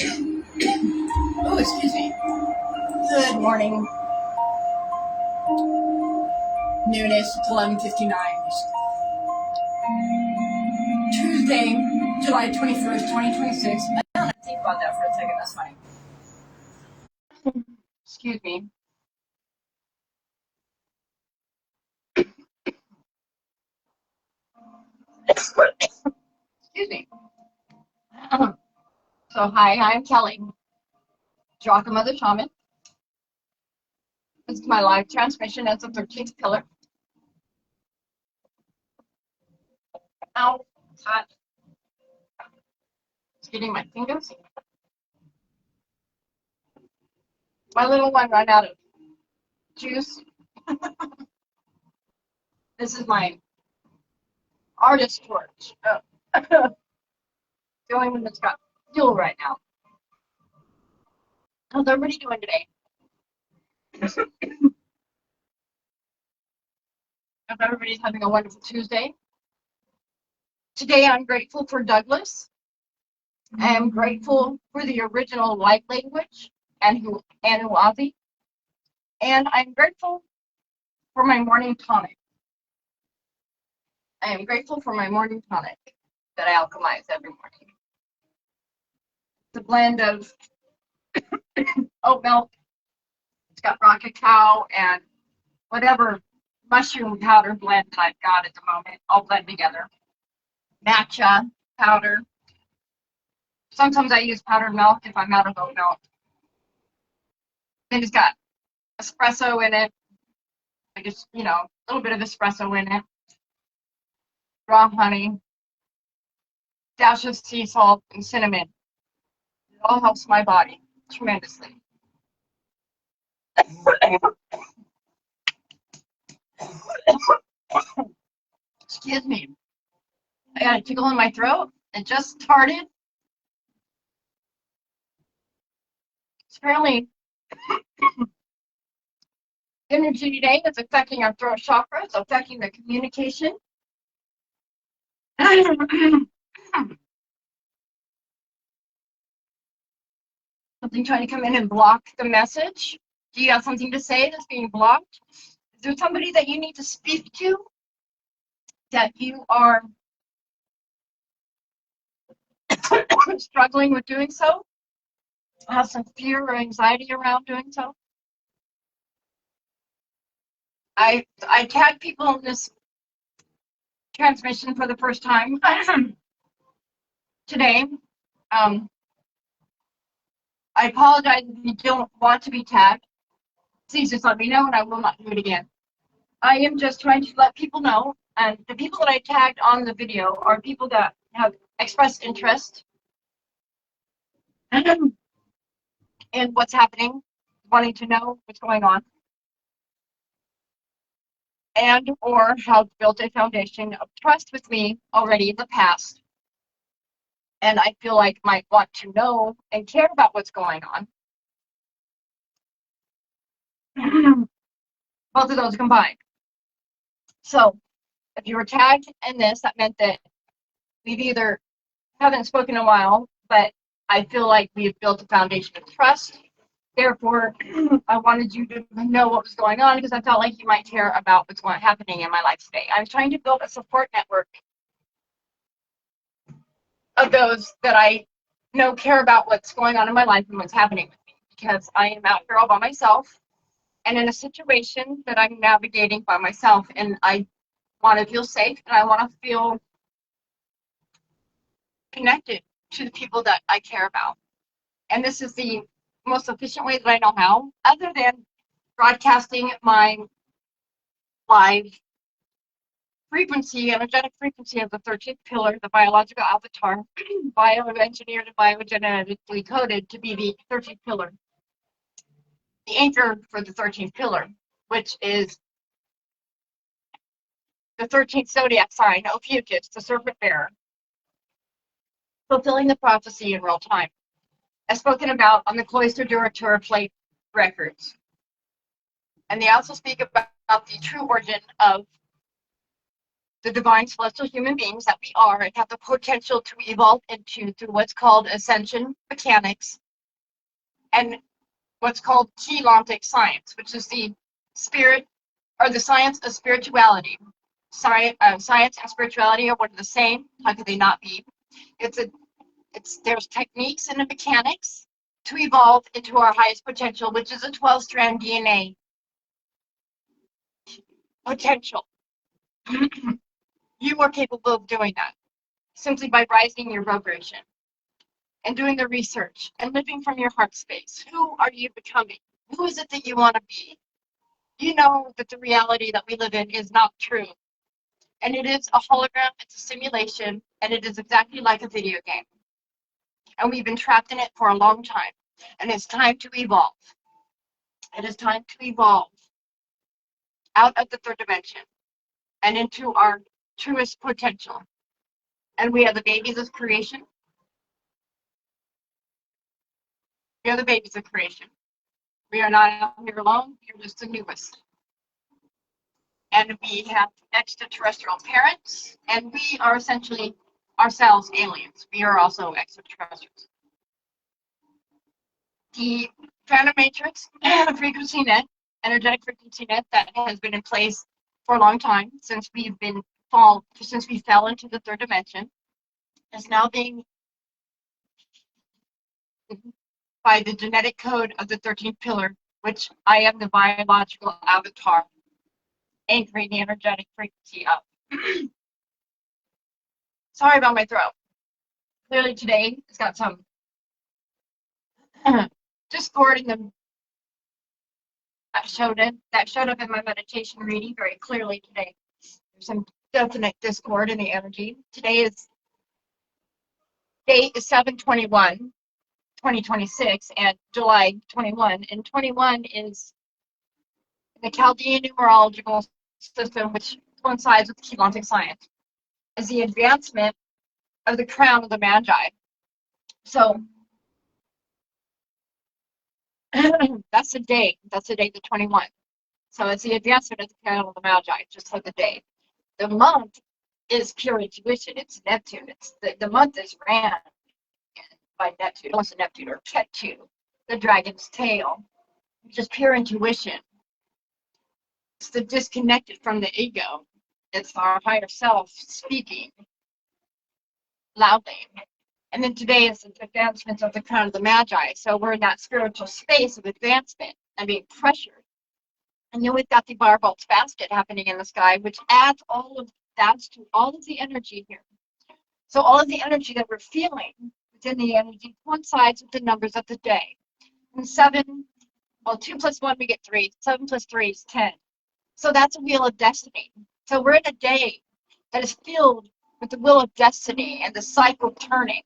Oh, excuse me. Good morning. Noonish. It's 11:59. Tuesday, July 21st, 2026. I don't have to think about that for a second. That's funny. Excuse me. Excuse me. So, hi, I'm Kelly, Draka Mother Shaman. This is my live transmission as the 13th pillar. Ow, it's hot. It's getting my fingers. My little one ran out of juice. This is my artist torch. The only one that's got fuel right now. How's everybody doing today? Hope everybody's having a wonderful Tuesday. Today I'm grateful for Douglas. I am grateful for the original light language and Anuazi. And I'm grateful for my morning tonic. I am grateful for my morning tonic that I alchemize every morning. It's a blend of oat milk. It's got raw cacao and whatever mushroom powder blend I've got at the moment, all blend together. Matcha powder. Sometimes I use powdered milk if I'm out of oat milk. Then it's got espresso in it. I just, a little bit of espresso in it. Raw honey. Dash of sea salt and cinnamon. It all helps my body tremendously. Excuse me. I got a tickle in my throat. It just started. It's apparently energy today that's affecting our throat chakra. It's affecting the communication. Something trying to come in and block the message. Do you have something to say that's being blocked? Is there somebody that you need to speak to that you are struggling with doing so? Have some fear or anxiety around doing so? I tag people in this transmission for the first time today. I apologize if you don't want to be tagged. Please just let me know and I will not do it again. I am just trying to let people know, and the people that I tagged on the video are people that have expressed interest in what's happening, wanting to know what's going on, and or have built a foundation of trust with me already in the past. And I feel like might want to know and care about what's going on. Both of those combined. So if you were tagged in this, that meant that we've either haven't spoken in a while, but I feel like we have built a foundation of trust. Therefore, I wanted you to know what was going on because I felt like you might care about what's happening in my life today. I was trying to build a support network of those that I know care about what's going on in my life and what's happening with me, because I am out here all by myself and in a situation that I'm navigating by myself, and I want to feel safe and I want to feel connected to the people that I care about. And this is the most efficient way that I know how, other than broadcasting my live frequency, energetic frequency of the 13th pillar, the biological avatar, bioengineered and biogenetically coded to be the 13th pillar, the anchor for the 13th pillar, which is the 13th zodiac sign, Ophiuchus, the serpent bearer, fulfilling the prophecy in real time, as spoken about on the Cloister Duratura plate records. And they also speak about the true origin of the divine celestial human beings that we are and have the potential to evolve into through what's called ascension mechanics and what's called Keylontic science, which is the spirit or the science of spirituality. Science and spirituality are one and the same. How could they not be? There's techniques and the mechanics to evolve into our highest potential, which is a 12-strand DNA potential. You are capable of doing that simply by rising your vibration and doing the research and living from your heart space. Who are you becoming? Who is it that you want to be? You know that the reality that we live in is not true. And it is a hologram, it's a simulation, and it is exactly like a video game. And we've been trapped in it for a long time. And it's time to evolve. It is time to evolve out of the third dimension and into our truest potential. And we are the babies of creation. We are the babies of creation. We are not out here alone. You're just the newest. And we have extraterrestrial parents, and we are essentially ourselves aliens. We are also extraterrestrials. The Phantom Matrix frequency net, energetic frequency net that has been in place for a long time since we fell into the third dimension, is now being by the genetic code of the 13th pillar, which I am the biological avatar, anchoring the energetic frequency up. Sorry about my throat. Clearly today it's got some discord in them that showed up in my meditation reading very clearly today. There's some definite discord in the energy. Date is 7/21/2026 and July 21. And 21 is the Chaldean numerological system, which coincides with Keylontic science, is the advancement of the crown of the Magi. So that's the date. That's the date, the 21. So it's the advancement of the crown of the Magi, just like the date. The month is pure intuition. It's Neptune. The month is ran by Neptune. Unless Neptune or Ketu, the dragon's tail, which is pure intuition. It's the disconnected from the ego. It's our higher self speaking loudly. And then today is the advancement of the crown of the Magi. So we're in that spiritual space of advancement and being pressured. And then we've got the Barbolt's basket happening in the sky, which adds to all of the energy here. So all of the energy that we're feeling within the energy coincides with the numbers of the day. And 2 plus 1, we get 3. 7 plus 3 is 10. So that's a wheel of destiny. So we're in a day that is filled with the wheel of destiny and the cycle turning.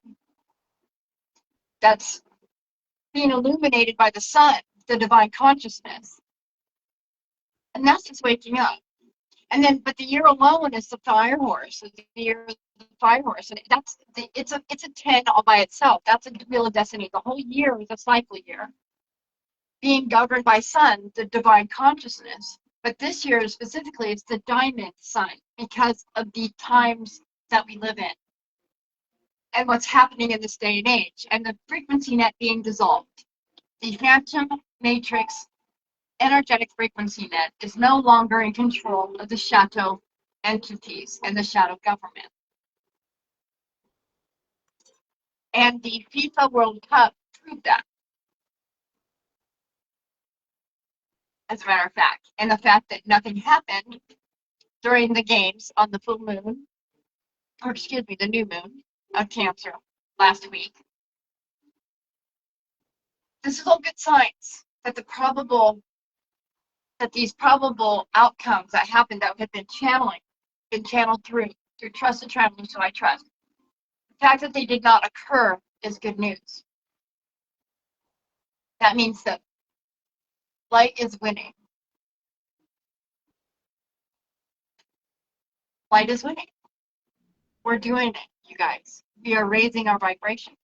That's being illuminated by the sun, the divine consciousness. And that's just waking up. And then, but the year alone is the fire horse. The year of the fire horse, and it's a 10 all by itself. That's a wheel of destiny. The whole year is a cycle year, being governed by sun, the divine consciousness. But this year specifically, it's the diamond sun because of the times that we live in and what's happening in this day and age, and the frequency net being dissolved. The phantom matrix energetic frequency net is no longer in control of the shadow entities and the shadow government. And the FIFA World Cup proved that, as a matter of fact. And the fact that nothing happened during the games on the full moon, or excuse me, the new moon of Cancer last week. This is all good signs that these probable outcomes that happened that have been channeled through trusted travelers who I trust. The fact that they did not occur is good news. That means that light is winning. Light is winning. We're doing it, you guys. We are raising our vibration.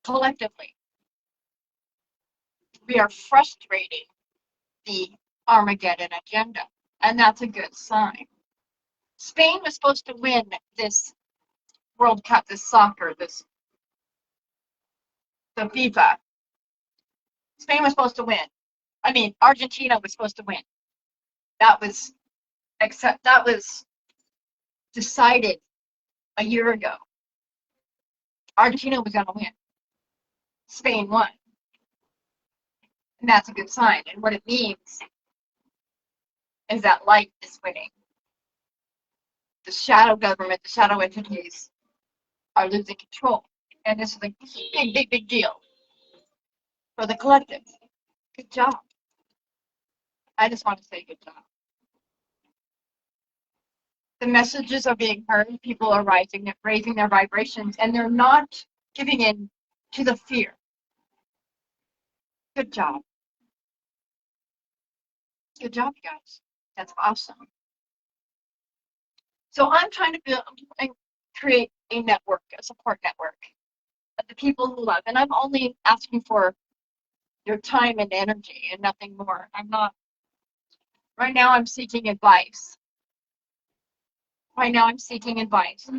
Collectively. We are frustrating the Armageddon agenda. And that's a good sign. Spain was supposed to win this World Cup, this soccer, the FIFA. Spain was supposed to win. I mean, Argentina was supposed to win. That was decided a year ago. Argentina was going to win. Spain won. And that's a good sign. And what it means is that light is winning. The shadow government, the shadow entities are losing control. And this is a big, big, big deal for the collective. Good job. I just want to say good job. The messages are being heard. People are raising their vibrations, and they're not giving in to the fear. Good job. Good job, you guys. That's awesome. So I'm trying to build and create a network, a support network of the people who love. And I'm only asking for your time and energy and nothing more. Right now I'm seeking advice. Right now I'm seeking advice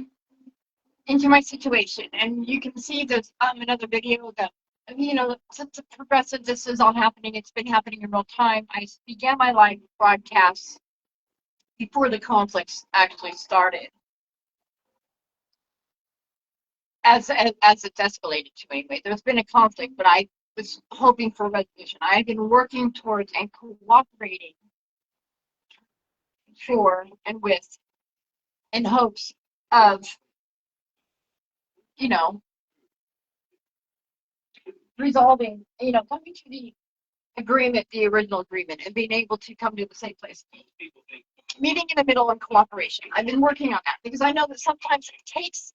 into my situation. And you can see there's another video that, since the progressive, this is all happening. It's been happening in real time. I began my live broadcasts before the conflicts actually started. As it's escalated to anyway. There's been a conflict, but I was hoping for resolution. I've been working towards and cooperating for and with in hopes of, resolving, coming to the agreement, the original agreement, and being able to come to the same place. Meeting in the middle and cooperation. I've been working on that because I know that sometimes it takes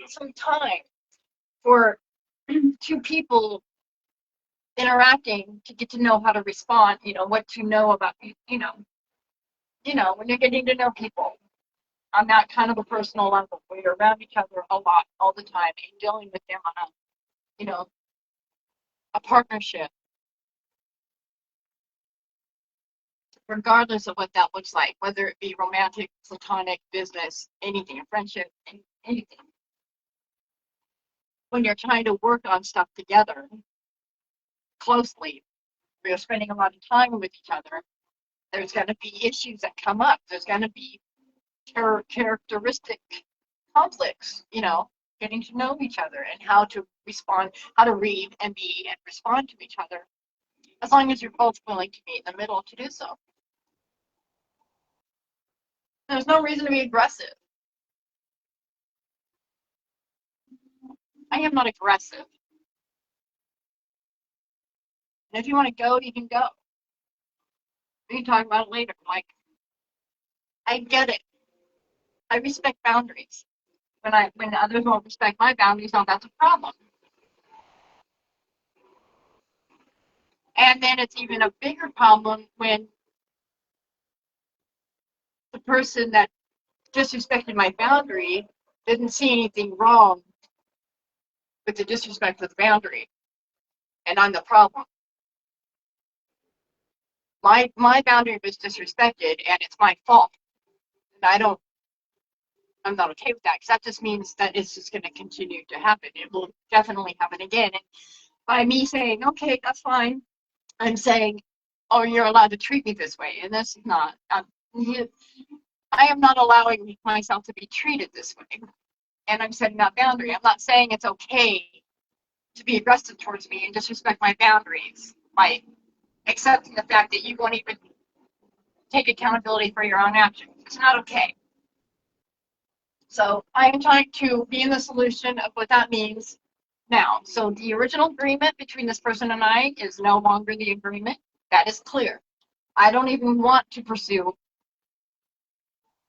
some time for two people interacting to get to know how to respond, what to know about, when you're getting to know people on that kind of a personal level, where you're around each other a lot, all the time, and dealing with them on a partnership, regardless of what that looks like, whether it be romantic, platonic, business, anything, a friendship, anything. When you're trying to work on stuff together closely, we're spending a lot of time with each other, there's going to be issues that come up. There's going to be characteristic conflicts, getting to know each other and how to respond, how to read and be and respond to each other, as long as you're both willing to meet in the middle to do so. There's no reason to be aggressive. I am not aggressive. And if you want to go, you can go. We can talk about it later. Like, I get it. I respect boundaries. When others won't respect my boundaries, now that's a problem. And then it's even a bigger problem when the person that disrespected my boundary didn't see anything wrong with the disrespect of the boundary, and I'm the problem. My boundary was disrespected, and it's my fault. And I'm not okay with that, because that just means that it's just going to continue to happen. It will definitely happen again. And by me saying, okay, that's fine, I'm saying, oh, you're allowed to treat me this way. And this is not. I am not allowing myself to be treated this way. And I'm setting that boundary. I'm not saying it's okay to be aggressive towards me and disrespect my boundaries by accepting the fact that you won't even take accountability for your own actions. It's not okay. So I am trying to be in the solution of what that means now. So the original agreement between this person and I is no longer the agreement. That is clear. I don't even want to pursue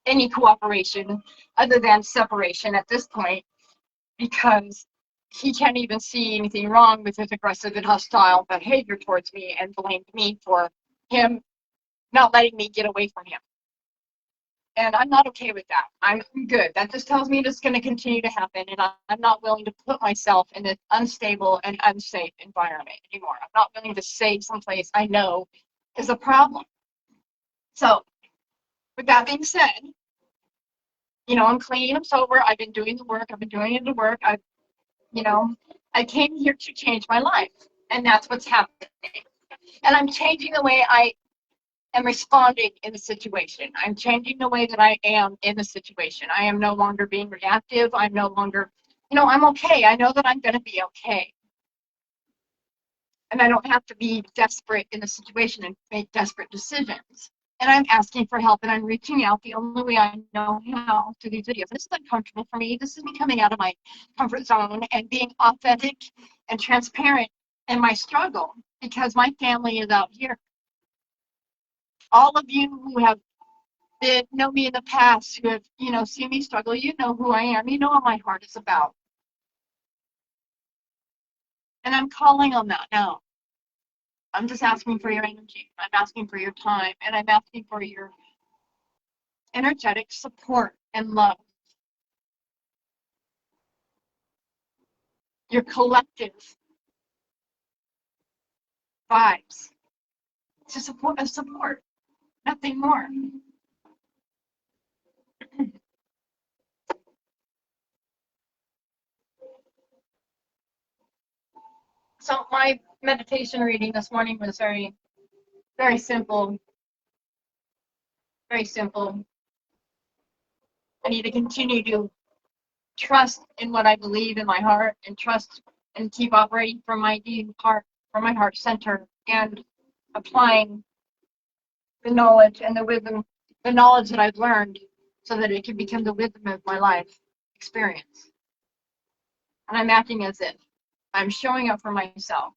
any cooperation other than separation at this point, because he can't even see anything wrong with his aggressive and hostile behavior towards me and blamed me for him not letting me get away from him. And I'm not okay with that. I'm good. That just tells me it's going to continue to happen, and I'm not willing to put myself in this unstable and unsafe environment anymore. I'm not willing to stay someplace I know is a problem. So With that being said, I'm clean, I'm sober, I've been doing the work, I've been doing the work, you know, I came here to change my life, and that's what's happening. And I'm changing the way I am responding in the situation. I'm changing the way that I am in the situation. I am no longer being reactive. I'm no longer, I'm okay. I know that I'm going to be okay. And I don't have to be desperate in the situation and make desperate decisions. And I'm asking for help, and I'm reaching out the only way I know how to these videos. This is uncomfortable for me. This is me coming out of my comfort zone and being authentic and transparent in my struggle, because my family is out here. All of you who have know me in the past, who have, seen me struggle, you know who I am. You know what my heart is about. And I'm calling on that now. I'm just asking for your energy. I'm asking for your time. And I'm asking for your energetic support and love. Your collective vibes. To support, nothing more. So my meditation reading this morning was very, very simple. Very simple. I need to continue to trust in what I believe in my heart, and trust and keep operating from my deep heart, from my heart center, and applying the knowledge and the wisdom, the knowledge that I've learned, so that it can become the wisdom of my life experience. And I'm acting as if I'm showing up for myself,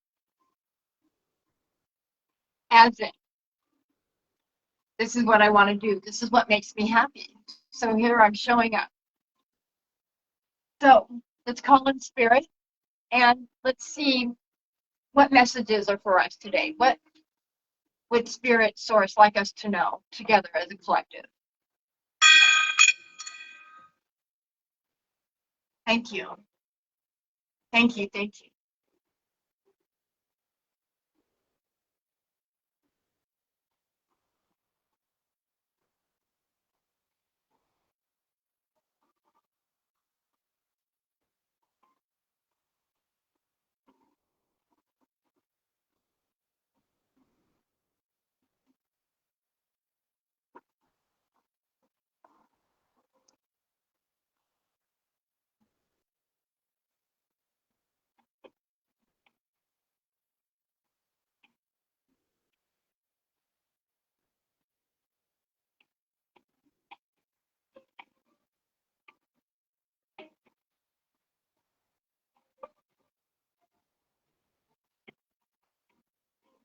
as if this is what I want to do. This is what makes me happy. So here I'm showing up. So let's call in spirit, and let's see what messages are for us today. What would spirit source like us to know together as a collective? Thank you. Thank you. Thank you.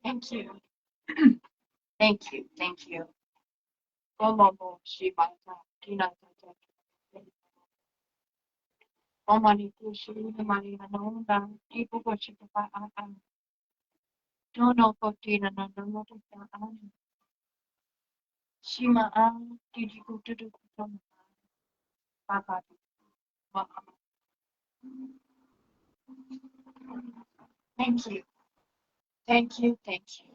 Thank you. Thank you. Thank you. Omomo shibata kinata. Omani kushiri mari anonda. Ibu koshita a. No no kotina na no ta. Shima a. Didi kutudu kutum. Papa. Thank you. Thank you. Thank you.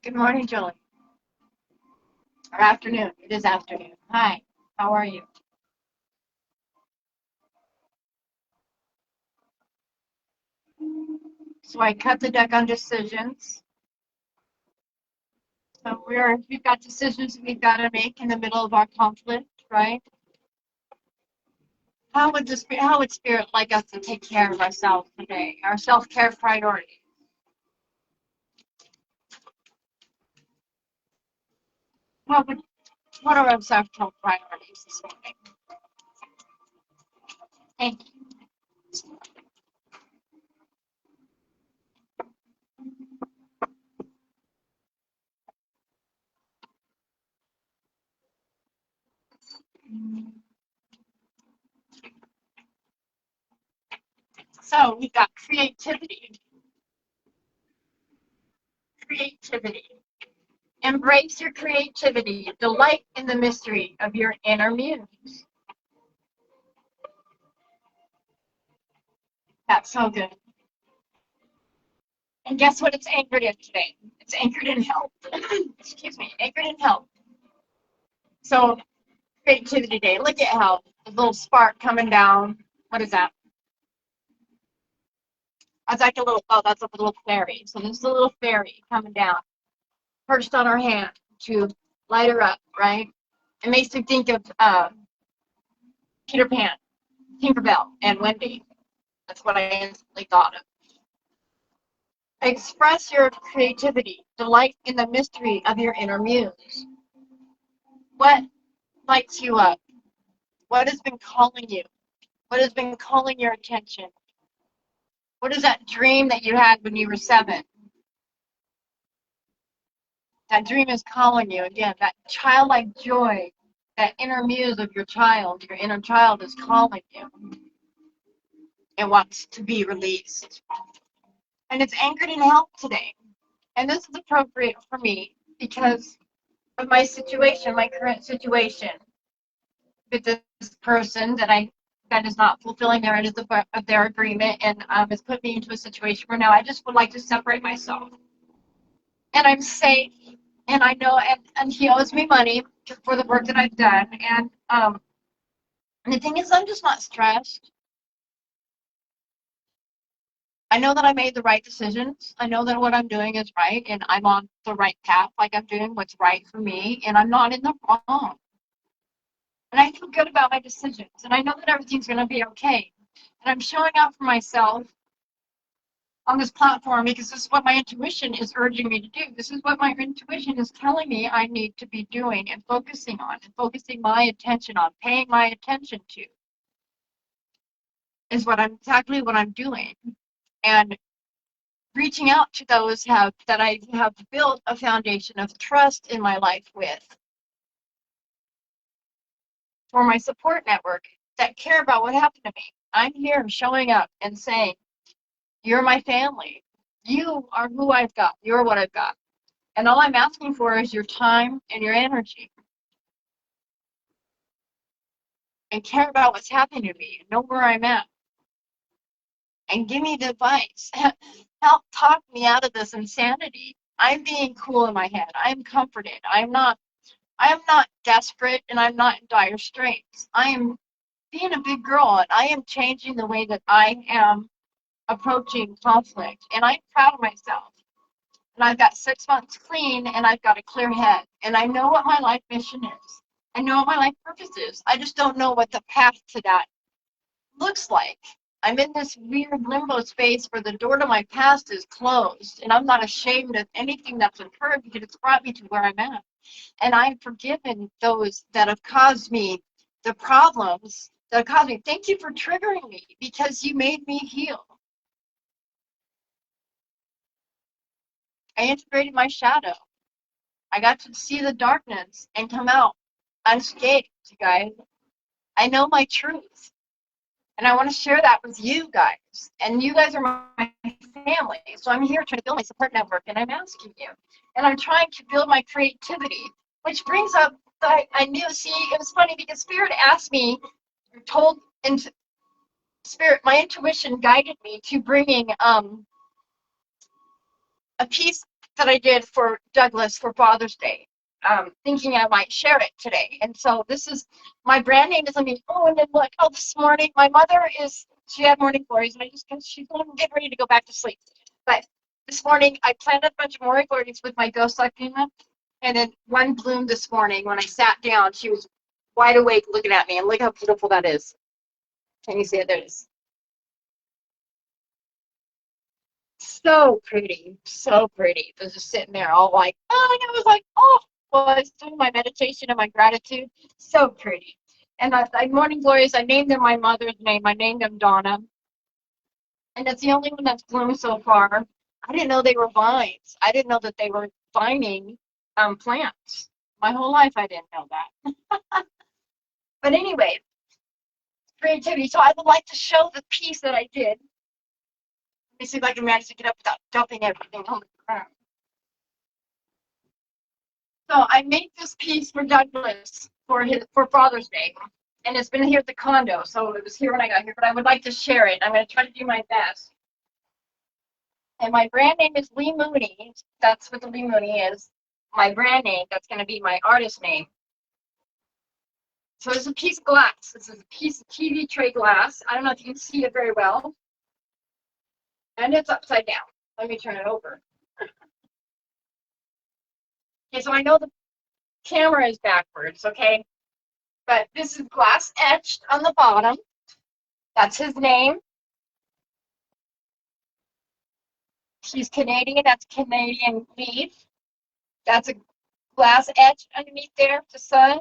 Good morning, Julie. Or afternoon. It is afternoon. Hi. How are you? So I cut the deck on decisions. So we've got decisions we've got to make in the middle of our conflict, right? How would Spirit like us to take care of ourselves today? Our self-care priority. What would what are our self-care priorities this morning? Thank you. So we've got creativity. Creativity. Embrace your creativity. Delight in the mystery of your inner muse. That's so good. And guess what it's anchored in today? It's anchored in health. Excuse me, anchored in health. So creativity day. Look at how a little spark coming down. What is that? That's like that's a little fairy. So there's a little fairy coming down, perched on her hand to light her up, right? It makes me think of Peter Pan, Tinkerbell, and Wendy. That's what I instantly thought of. Express your creativity. Delight in the mystery of your inner muse. What lights you up? What has been calling you? What has been calling your attention? What is that dream that you had when you were 7? That dream is calling you again. That childlike joy, that inner muse of your inner child is calling you. It wants to be released. And it's anchored in health today. And this is appropriate for me because of my situation, my current situation with this person that is not fulfilling their end of their agreement and has put me into a situation where now I just would like to separate myself. And I'm safe, and I know, and he owes me money for the work that I've done. And the thing is, I'm just not stressed. I know that I made the right decisions. I know that what I'm doing is right, and I'm on the right path. Like I'm doing what's right for me, and I'm not in the wrong. And I feel good about my decisions, and I know that everything's going to be okay. And I'm showing up for myself on this platform because this is what my intuition is urging me to do. This is what my intuition is telling me I need to be doing and focusing on and focusing my attention on, paying my attention to is exactly what I'm doing. And reaching out to those that I have built a foundation of trust in my life with, for my support network that care about what happened to me. I'm here showing up and saying, you're my family. You are who I've got. You're what I've got. And all I'm asking for is your time and your energy. And care about what's happening to me. Know where I'm at. And give me the advice. Help talk me out of this insanity. I'm being cool in my head. I'm comforted. I am not desperate, and I'm not in dire straits. I am being a big girl, and I am changing the way that I am approaching conflict. And I'm proud of myself. And I've got 6 months clean, and I've got a clear head. And I know what my life mission is. I know what my life purpose is. I just don't know what the path to that looks like. I'm in this weird limbo space where the door to my past is closed, and I'm not ashamed of anything that's occurred because it's brought me to where I'm at. And I've forgiven those that have caused me the problems that have caused me. Thank you for triggering me because you made me heal. I integrated my shadow. I got to see the darkness and come out unscathed, you guys. I know my truth. And I want to share that with you guys. And you guys are my family. So I'm here trying to build my support network, and I'm asking you. And I'm trying to build my creativity, which brings up that I knew. See, it was funny because Spirit asked me, and Spirit, my intuition guided me to bringing a piece that I did for Douglas for Father's Day, thinking I might share it today. And so this is my brand name is oh, and then look, oh, this morning my mother she had morning glories, and I just she's going to get ready to go back to sleep. But this morning I planted a bunch of morning glories with my ghost succulent, and then one bloomed this morning. When I sat down, she was wide awake looking at me, and look how beautiful that is. Can you see it? There it is. So pretty, so pretty. I was just sitting there all like, oh, and I was like, oh, well, I was doing my meditation and my gratitude. So pretty. And I morning glories, I named them my mother's name. I named them Donna. And it's the only one that's bloomed so far. I didn't know they were vines. I didn't know that they were vining plants. My whole life I didn't know that. But anyway, creativity. So I would like to show the piece that I did. Let me see if I can manage to get up without dumping everything on the ground. So I made this piece for Douglas for Father's Day, and it's been here at the condo. So it was here when I got here, but I would like to share it. I'm going to try to do my best. And my brand name is Lee Mooney. That's what the Lee Mooney is. My brand name. That's going to be my artist name. So it's a piece of glass. This is a piece of TV tray glass. I don't know if you can see it very well. And it's upside down. Let me turn it over. Okay, so I know the camera is backwards, okay? But this is glass etched on the bottom. That's his name. He's Canadian. That's Canadian leaf. That's a glass etched underneath there, the sun.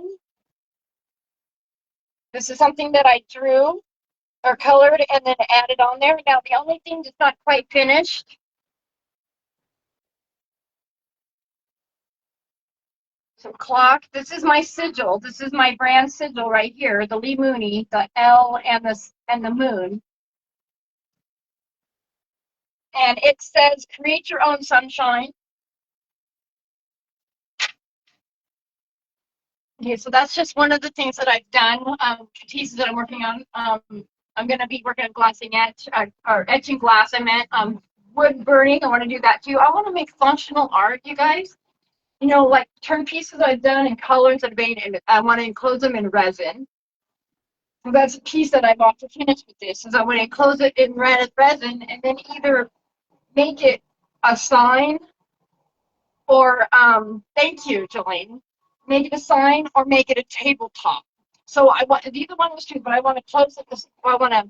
This is something that I drew or colored and then added on there. Now, the only thing that's not quite finished, some clock. This is my sigil. This is my brand sigil right here, the Lee Mooney, the L and the moon. And it says, create your own sunshine. Okay, so that's just one of the things that I've done, pieces that I'm working on. I'm going to be working on glassing etch, or etching glass. I meant wood burning. I want to do that too. I want to make functional art, you guys. You know, like turn pieces I've done in colors that I've made, and I want to enclose them in resin. So that's a piece that I've also finished with this, is I want to enclose it in resin and then either make it a sign or, thank you, Jolene. Make it a sign or make it a tabletop. So I want either one of those two, but I want to close it. I want to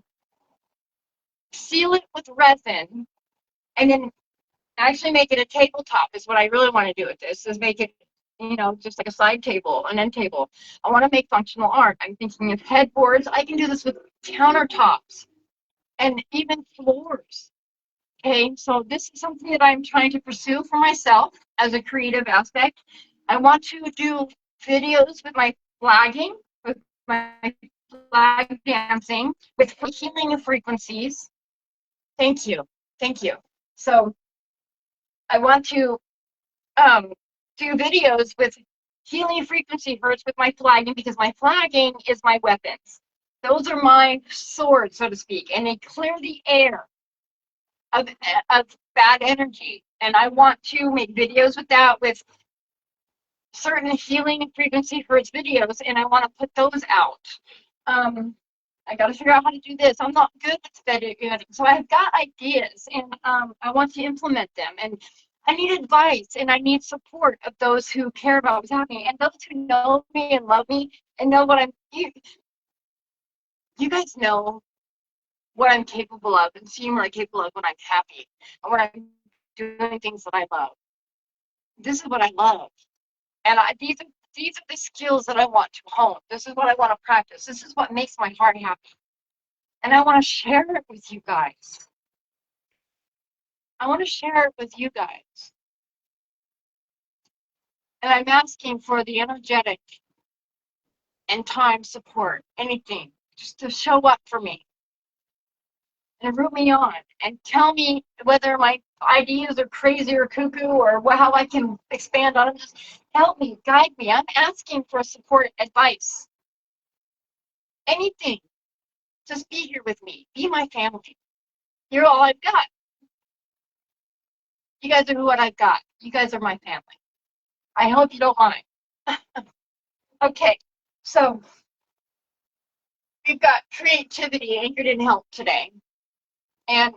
seal it with resin, and then actually make it a tabletop. Is what I really want to do with this. Is make it, you know, just like a side table, an end table. I want to make functional art. I'm thinking of headboards. I can do this with countertops and even floors. Okay, so this is something that I'm trying to pursue for myself as a creative aspect. I want to do videos with my flagging, with my flag dancing, with healing of frequencies. Thank you. Thank you. So I want to do videos with healing frequency hertz with my flagging, because my flagging is my weapons. Those are my swords, so to speak, and they clear the air of bad energy. And I want to make videos with that, with certain healing and frequency for its videos, and I want to put those out. I got to figure out how to do this. I'm not good at editing, so I've got ideas, and I want to implement them. And I need advice, and I need support of those who care about what's happening, and those who know me and love me and know what you guys know what I'm capable of, and seeing what I'm capable of when I'm happy and when I'm doing things that I love. This is what I love. And these are the skills that I want to hone. This is what I want to practice. This is what makes my heart happy. And I want to share it with you guys. I want to share it with you guys. And I'm asking for the energetic and time support, anything, just to show up for me and root me on and tell me whether my ideas are crazy or cuckoo, or how I can expand on them. Just help me, guide me. I'm asking for support, advice, anything. Just be here with me. Be my family. You're all I've got. You guys are what I've got. You guys are my family. I hope you don't mind. Okay, so we've got creativity anchored in health today. And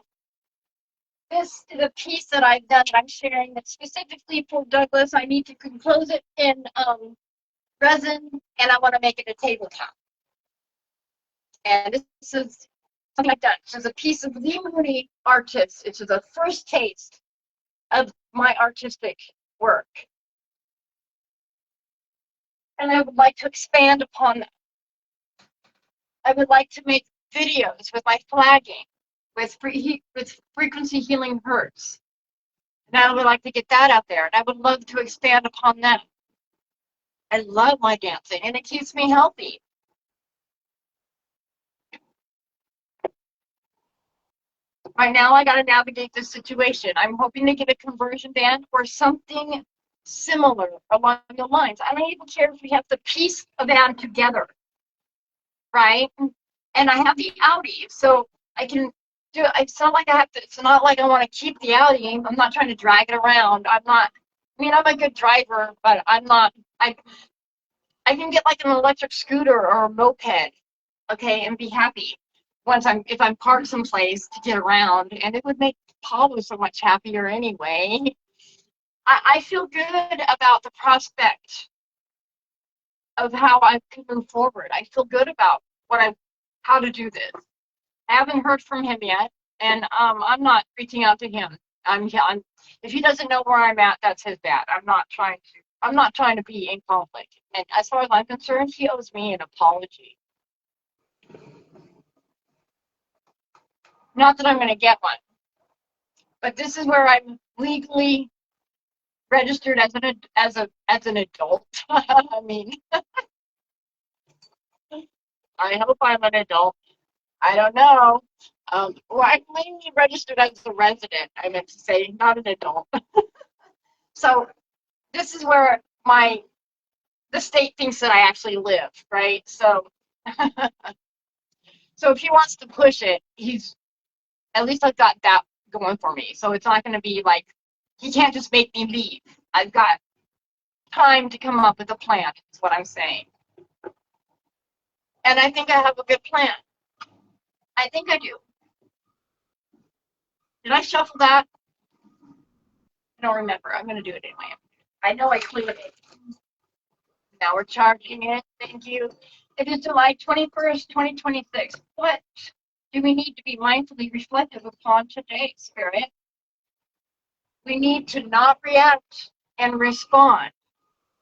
this is a piece that I've done that I'm sharing that's specifically for Douglas. I need to compose it in resin, and I want to make it a tabletop. And this is something I've done. This is a piece of Lee Mooney Artists. It's the first taste of my artistic work. And I would like to expand upon that. I would like to make videos with my flagging, with frequency healing hertz. And I would like to get that out there. And I would love to expand upon that. I love my dancing, and it keeps me healthy. Right now, I got to navigate this situation. I'm hoping to get a conversion band or something similar along the lines. I don't even care if we have to piece a band together, right? And I have the Audi, so I can do it. It's not like I have to. It's not like I want to keep the Audi. I'm not trying to drag it around. I'm not. I mean, I'm a good driver, but I'm not. I can get like an electric scooter or a moped, okay, and be happy if I'm parked someplace to get around, and it would make Paulo so much happier anyway. I feel good about the prospect of how I can move forward. I feel good about how to do this. I haven't heard from him yet, and I'm not reaching out to him. If he doesn't know where I'm at, that's his bad. I'm not trying to be in conflict. And as far as I'm concerned, he owes me an apology. Not that I'm going to get one, but this is where I'm legally registered as an adult. I mean, I hope I'm an adult. I don't know. Well, I'm mainly registered as a resident. I meant to say, not an adult. So this is where the state thinks that I actually live, right? So, so if he wants to push it, at least I've got that going for me. So it's not going to be like, he can't just make me leave. I've got time to come up with a plan, is what I'm saying. And I think I have a good plan. I think I do. Did I shuffle that? I don't remember. I'm going to do it anyway. I know I cleared it. Now we're charging it. Thank you. It is July 21st, 2026. What do we need to be mindfully reflective upon today, Spirit? We need to not react and respond.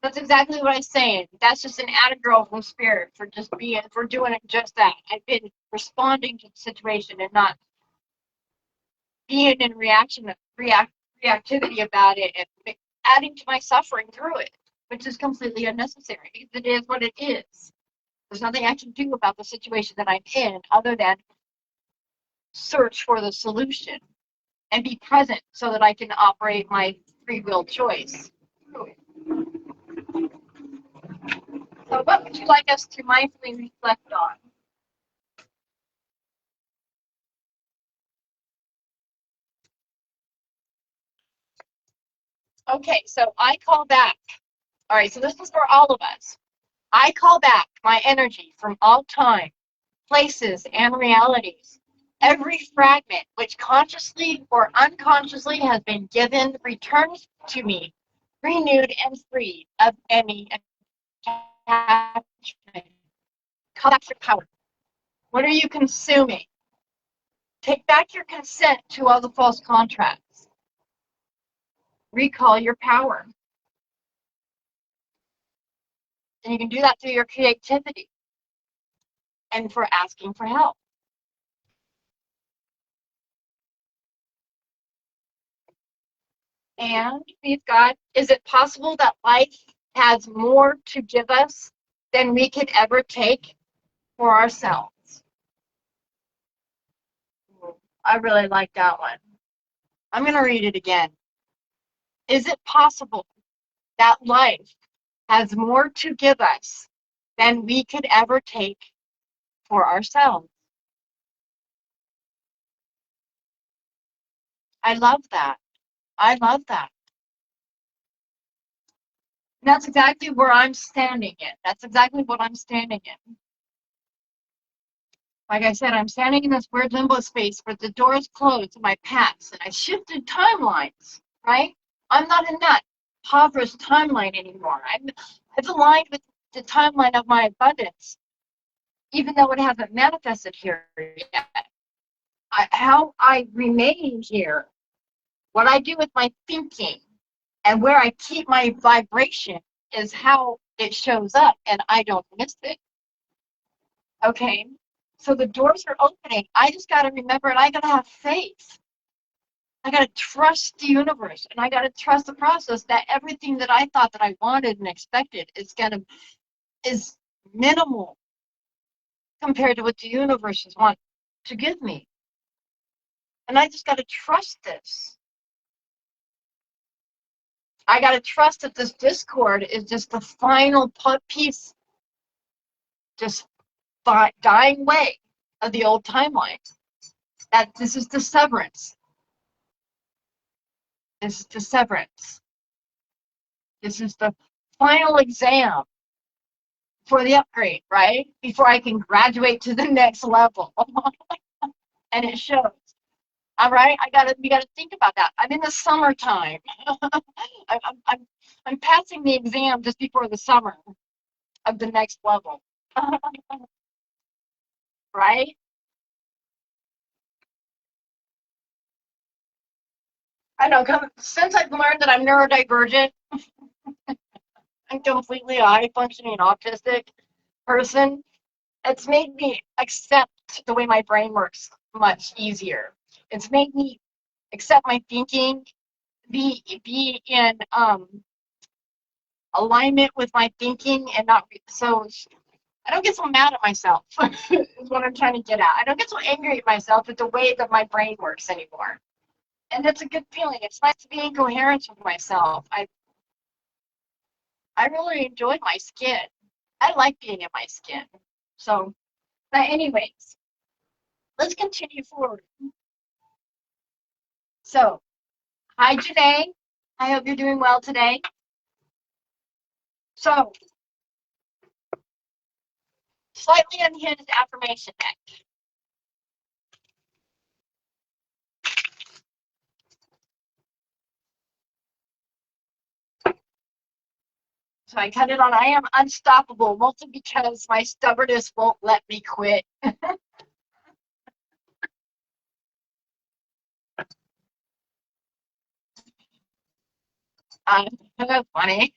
That's exactly what I'm saying. That's just an added girl from Spirit for doing it just that. I've been responding to the situation and not being in reactivity about it and adding to my suffering through it, which is completely unnecessary. It is what it is. There's nothing I can do about the situation that I'm in other than search for the solution and be present so that I can operate my free will choice. So what would you like us to mindfully reflect on? Okay, so I call back. All right, so this is for all of us. I call back my energy from all time, places, and realities. Every fragment which consciously or unconsciously has been given returns to me, renewed and free of any attachment. Call back your power. What are you consuming? Take back your consent to all the false contracts. Recall your power. And you can do that through your creativity and for asking for help. And we've got, is it possible that life has more to give us than we could ever take for ourselves? I really like that one. I'm going to read it again. Is it possible that life has more to give us than we could ever take for ourselves? I love that. I love that. And that's exactly where I'm standing in. That's exactly what I'm standing in. Like I said, I'm standing in this weird limbo space where the door is closed to my past, and I shifted timelines, right? I'm not in that impoverished timeline anymore. I've aligned with the timeline of my abundance, even though it hasn't manifested here yet. How I remain here, what I do with my thinking, and where I keep my vibration is how it shows up, and I don't miss it. Okay? So the doors are opening. I just got to remember, and I got to have faith. I got to trust the universe, and I got to trust the process that everything that I thought that I wanted and expected is minimal compared to what the universe is want to give me. And I just got to trust this. I got to trust that this discord is just the final piece, just dying way of the old timeline. That this is the severance. This is the severance. This is the final exam for the upgrade, right? Before I can graduate to the next level. And it shows. All right, we gotta think about that. I'm in the summertime. I'm passing the exam just before the summer of the next level. Right? I know, since I've learned that I'm neurodivergent, I'm completely a high-functioning autistic person, it's made me accept the way my brain works much easier. It's made me accept my thinking, be in alignment with my thinking, and not so I don't get so mad at myself. Is what I'm trying to get at. I don't get so angry at myself at the way that my brain works anymore. And that's a good feeling. It's nice to be in coherence with myself. I really enjoy my skin. I like being in my skin. So, but anyways, let's continue forward. So, hi, Janae. I hope you're doing well today. So, slightly unhinged affirmation deck. So I cut it on, I am unstoppable, mostly because my stubbornness won't let me quit. That's funny.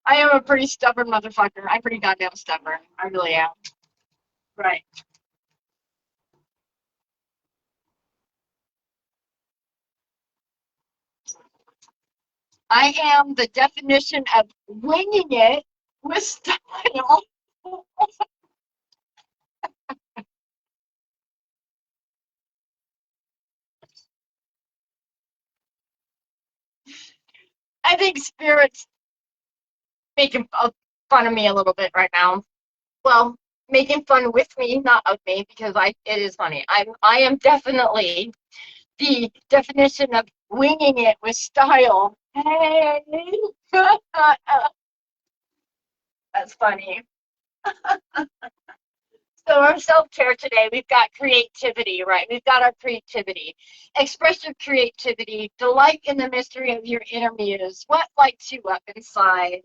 I am a pretty stubborn motherfucker. I'm pretty goddamn stubborn. I really am. Right. I am the definition of winging it with style. I think spirits making fun of me a little bit right now. Well, making fun with me, not of me, because it is funny. I am definitely the definition of winging it with style. Hey, that's funny. So our self-care today, we've got creativity, right? We've got our creativity. Express your creativity. Delight in the mystery of your inner muse. What lights you up inside,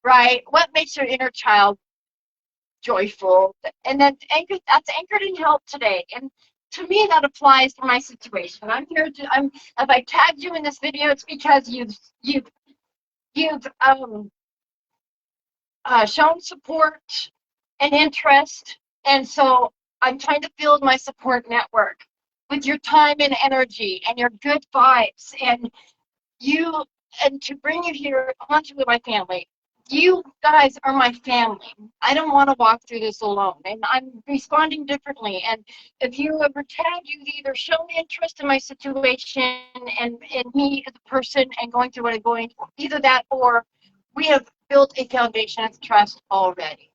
right? What makes your inner child joyful? And then that's anchored in health today. And to me, that applies to my situation. If I tagged you in this video, it's because you've shown support and interest. And so I'm trying to build my support network with your time and energy and your good vibes and to bring you here onto my family. You guys are my family. I don't want to walk through this alone, and I'm responding differently. And if you ever tag, you've either shown interest in my situation and in me as a person and going through what I'm going, either that or we have built a foundation of trust already.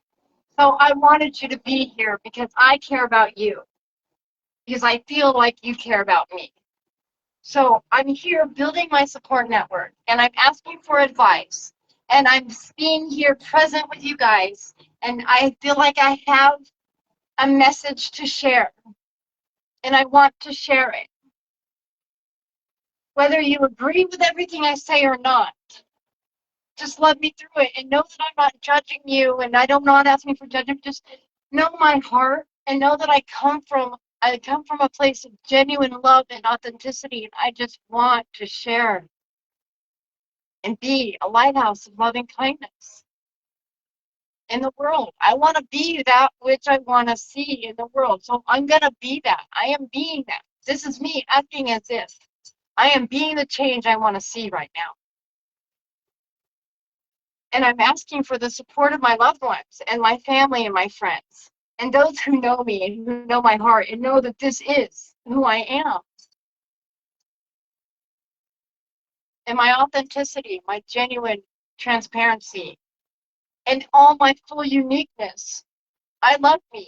So I wanted you to be here because I care about you. because I feel like you care about me. So I'm here building my support network, and I'm asking for advice, and I'm being here present with you guys, and I feel like I have a message to share, and I want to share it. Whether you agree with everything I say or not, just let me through it and know that I'm not judging you, and I'm not asking for judgment. Just know my heart and know that I come from a place of genuine love and authenticity, and I just want to share and be a lighthouse of loving kindness in the world. I want to be that which I want to see in the world. So I'm going to be that. I am being that. This is me acting as if I am being the change I want to see right now. And I'm asking for the support of my loved ones and my family and my friends and those who know me and who know my heart and know that this is who I am. And my authenticity, my genuine transparency, and all my full uniqueness. I love me.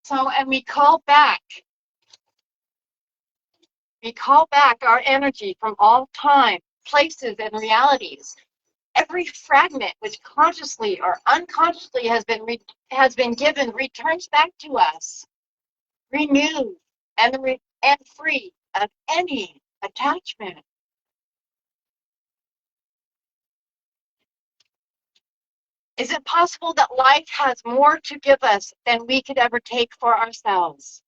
So, and we call back our energy from all time, places, and realities. Every fragment which consciously or unconsciously has been given returns back to us, renewed and free of any attachment. Is it possible that life has more to give us than we could ever take for ourselves?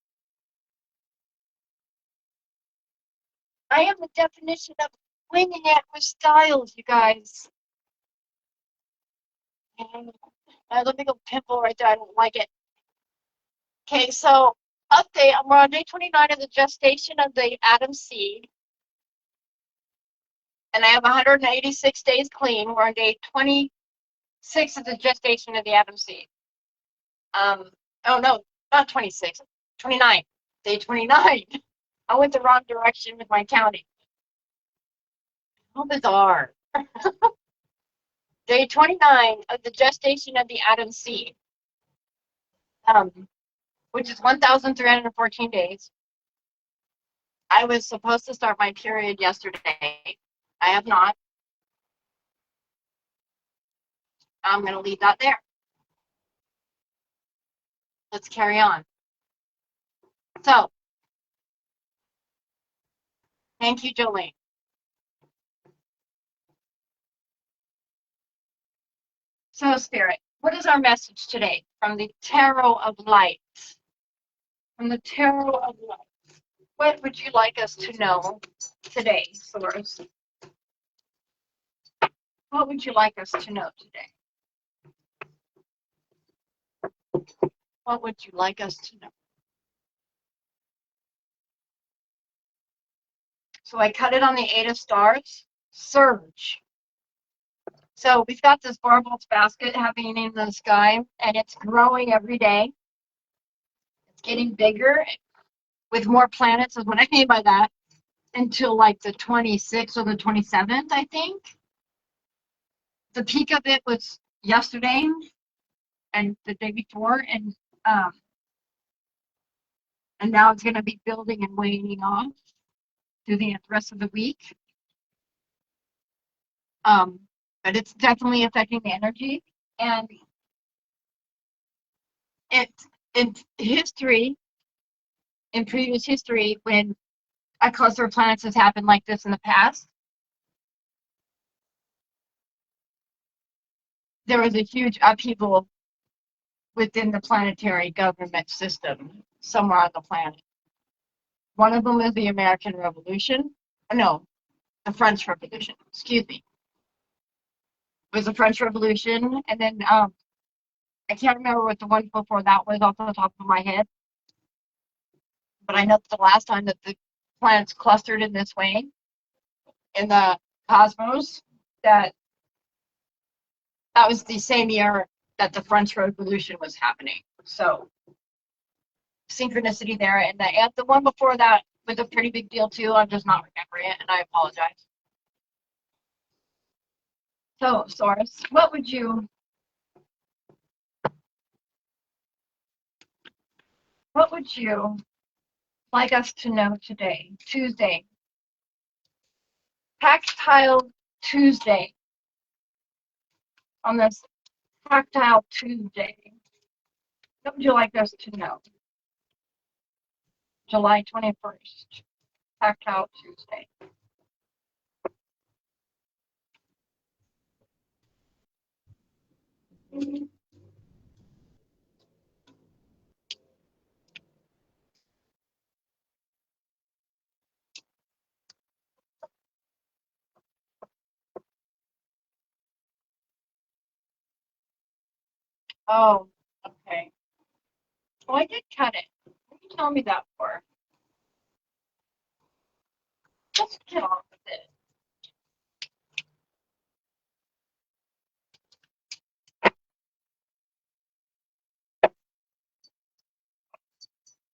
I am the definition of winging it with styles, you guys. Let me go pimple right there. I don't like it. Okay, so update. We're on day 29 of the gestation of the Atom seed. And I have 186 days clean. We're on day 26 of the gestation of the Atom seed. Oh no, not 26, 29. Day 29. I went the wrong direction with my counting. How bizarre. Day 29 of the gestation of the Atom seed, which is 1,314 days. I was supposed to start my period yesterday. I have not. I'm going to leave that there. Let's carry on. So, thank you, Jolene. So, Spirit, what is our message today from the Tarot of Light? From the Tarot of Light. What would you like us to know today, Source? What would you like us to know today? What would you like us to know? So I cut it on the 8 of Stars. Surge. So we've got this Barbel's basket happening in the sky, and it's growing every day. It's getting bigger with more planets, is what I mean by that, until like the 26th or the 27th, I think. The peak of it was yesterday and the day before, and now it's going to be building and waning off through the rest of the week. But it's definitely affecting the energy, and in history, in previous history, when a cluster of planets has happened like this in the past, there was a huge upheaval within the planetary government system somewhere on the planet. One of them is the American Revolution. No, the French Revolution. Excuse me. It was the French Revolution, and then I can't remember what the one before that was off the top of my head, but I know that the last time that the planets clustered in this way in the cosmos, that was the same year that the French Revolution was happening. So synchronicity there, and the one before that was a pretty big deal too. I'm just not remembering it, and I apologize. So, Source, what would you What would you like us to know today? Tuesday. Tactile Tuesday. On this Tactile Tuesday. What would you like us to know? July 21st. Tactile Tuesday. Oh, okay. Well, I did cut it. What did you tell me that for? Just get off with it.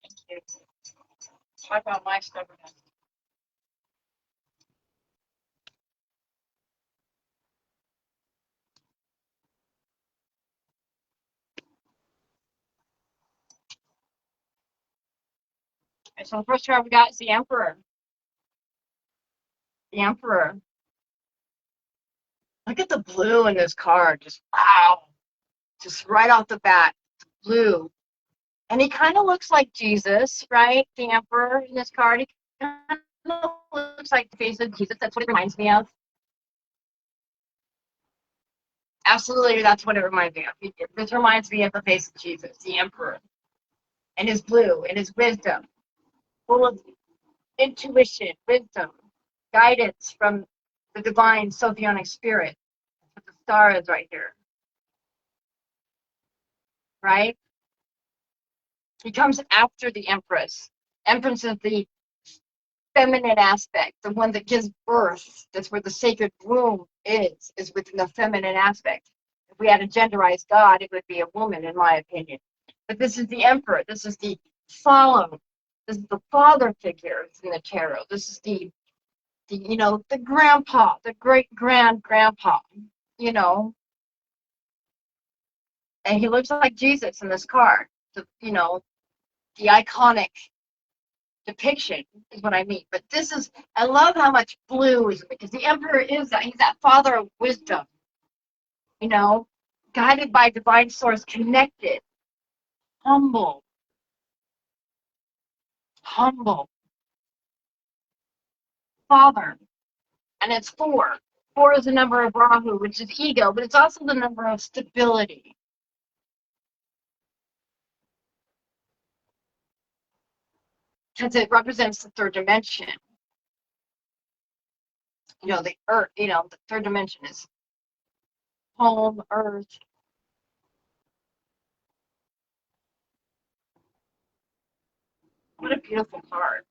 Thank you. Talk about my stubbornness. Okay, so the first card we got is the Emperor. The Emperor. Look at the blue in this card. Just wow. Just right off the bat. Blue. And he kind of looks like Jesus, right? The Emperor in this card. He kind of looks like the face of Jesus. That's what it reminds me of. Absolutely, that's what it reminds me of. This reminds me of the face of Jesus, the Emperor. And his blue and his wisdom. Full of intuition, wisdom, guidance from the divine Sophionic spirit. That's what the star is right here. Right? He comes after the Empress. Empress is the feminine aspect, the one that gives birth. That's where the sacred womb is within the feminine aspect. If we had a genderized God, it would be a woman, in my opinion. But this is the Emperor. This is the solemn. This is the father figure in the tarot. This is the the grandpa, the great grandpa, you know, and he looks like Jesus in this card. The iconic depiction is what I mean. But I love how much blue is, because the Emperor is that. He's that father of wisdom, you know, guided by divine source, connected, humble, father. And it's 4. 4 is the number of Rahu, which is ego, but it's also the number of stability. Because it represents the third dimension. The earth, the third dimension is home, earth. What a beautiful card.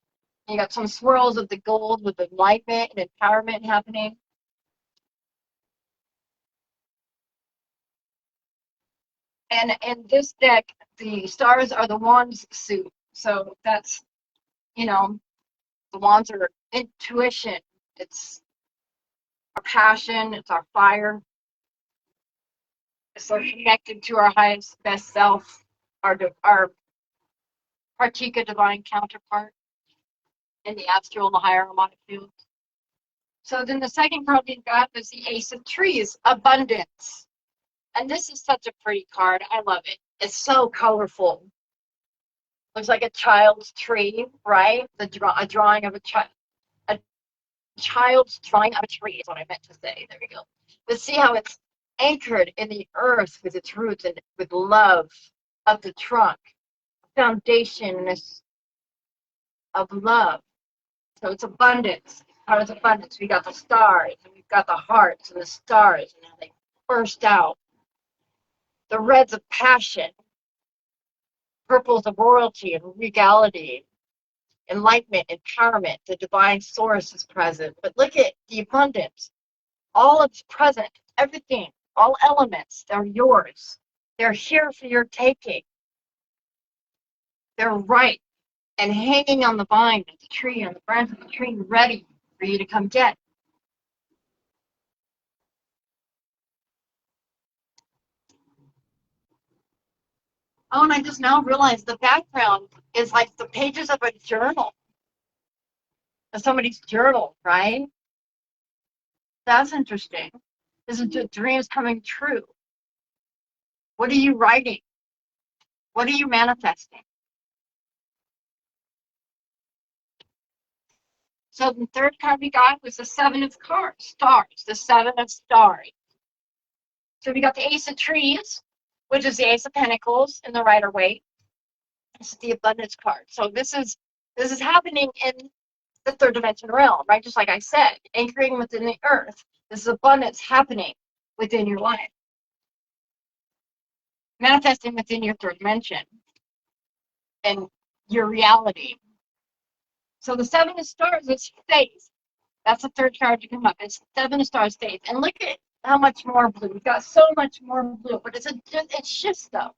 You got some swirls of the gold with enlightenment and empowerment happening. And in this deck, the stars are the wands suit. So that's, the wands are intuition. It's our passion. It's our fire. It's so connected to our highest, best self, our Kartika divine counterpart in the astral and the higher harmonic field. So then the second card we've got is the Ace of Trees, abundance. And this is such a pretty card. I love it. It's so colorful. Looks like a child's tree, right? A drawing of a child. A child's drawing of a tree is what I meant to say. There we go. But see how it's anchored in the earth with its roots and with love of the trunk. Foundation of love. So it's abundance. How is abundance? We got the stars, and we've got the hearts and the stars, and how they burst out. The reds of passion, purples of royalty and regality, enlightenment, empowerment. The divine source is present. But look at the abundance. All is present. Everything, all elements, they're yours. They're here for your taking. They're ripe and hanging on the vine of the tree, on the branch of the tree, ready for you to come get. Oh, and I just now realized the background is like the pages of a journal, of somebody's journal, right? That's interesting. This is the dreams coming true. What are you writing? What are you manifesting? So the third card we got was the Seven of Stars, the Seven of Stars. So we got the Ace of Trees, which is the Ace of Pentacles in the Rider-Waite. This is the Abundance card. So this is happening in the third dimension realm, right? Just like I said, anchoring within the earth. This is abundance happening within your life, manifesting within your third dimension and your reality. So the Seven of Stars is faith. That's the third card to come up. It's Seven of Stars, faith. And look at how much more blue. We've got so much more blue, but it shifts though.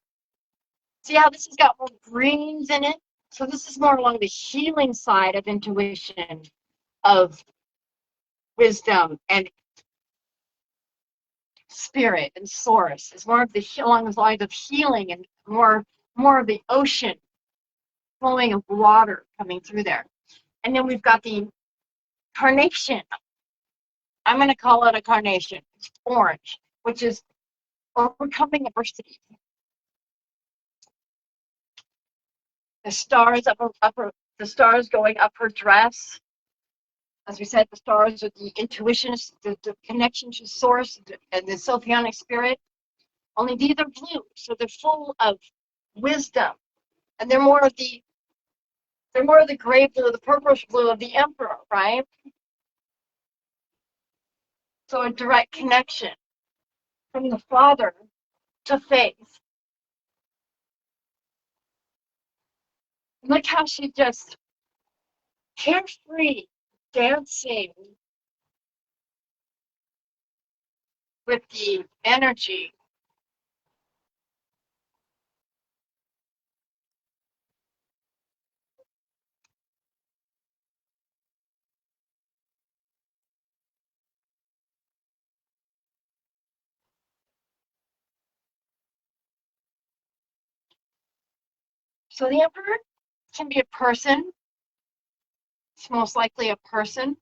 See how this has got more greens in it? So this is more along the healing side of intuition, of wisdom and spirit and source. It's more of the along the lines of healing and more of the ocean flowing of water coming through there. And then we've got the carnation. I'm going to call it a carnation. It's orange, which is overcoming adversity. The stars the stars going up her dress. As we said, the stars are the intuition, the connection to source and the Sophionic spirit. Only these are blue, so they're full of wisdom, and they're more of the gray blue, the purplish blue of the Emperor, right? So a direct connection from the Father to faith. Look how she just carefree, dancing with the energy. So the Emperor can be a person. It's most likely a person.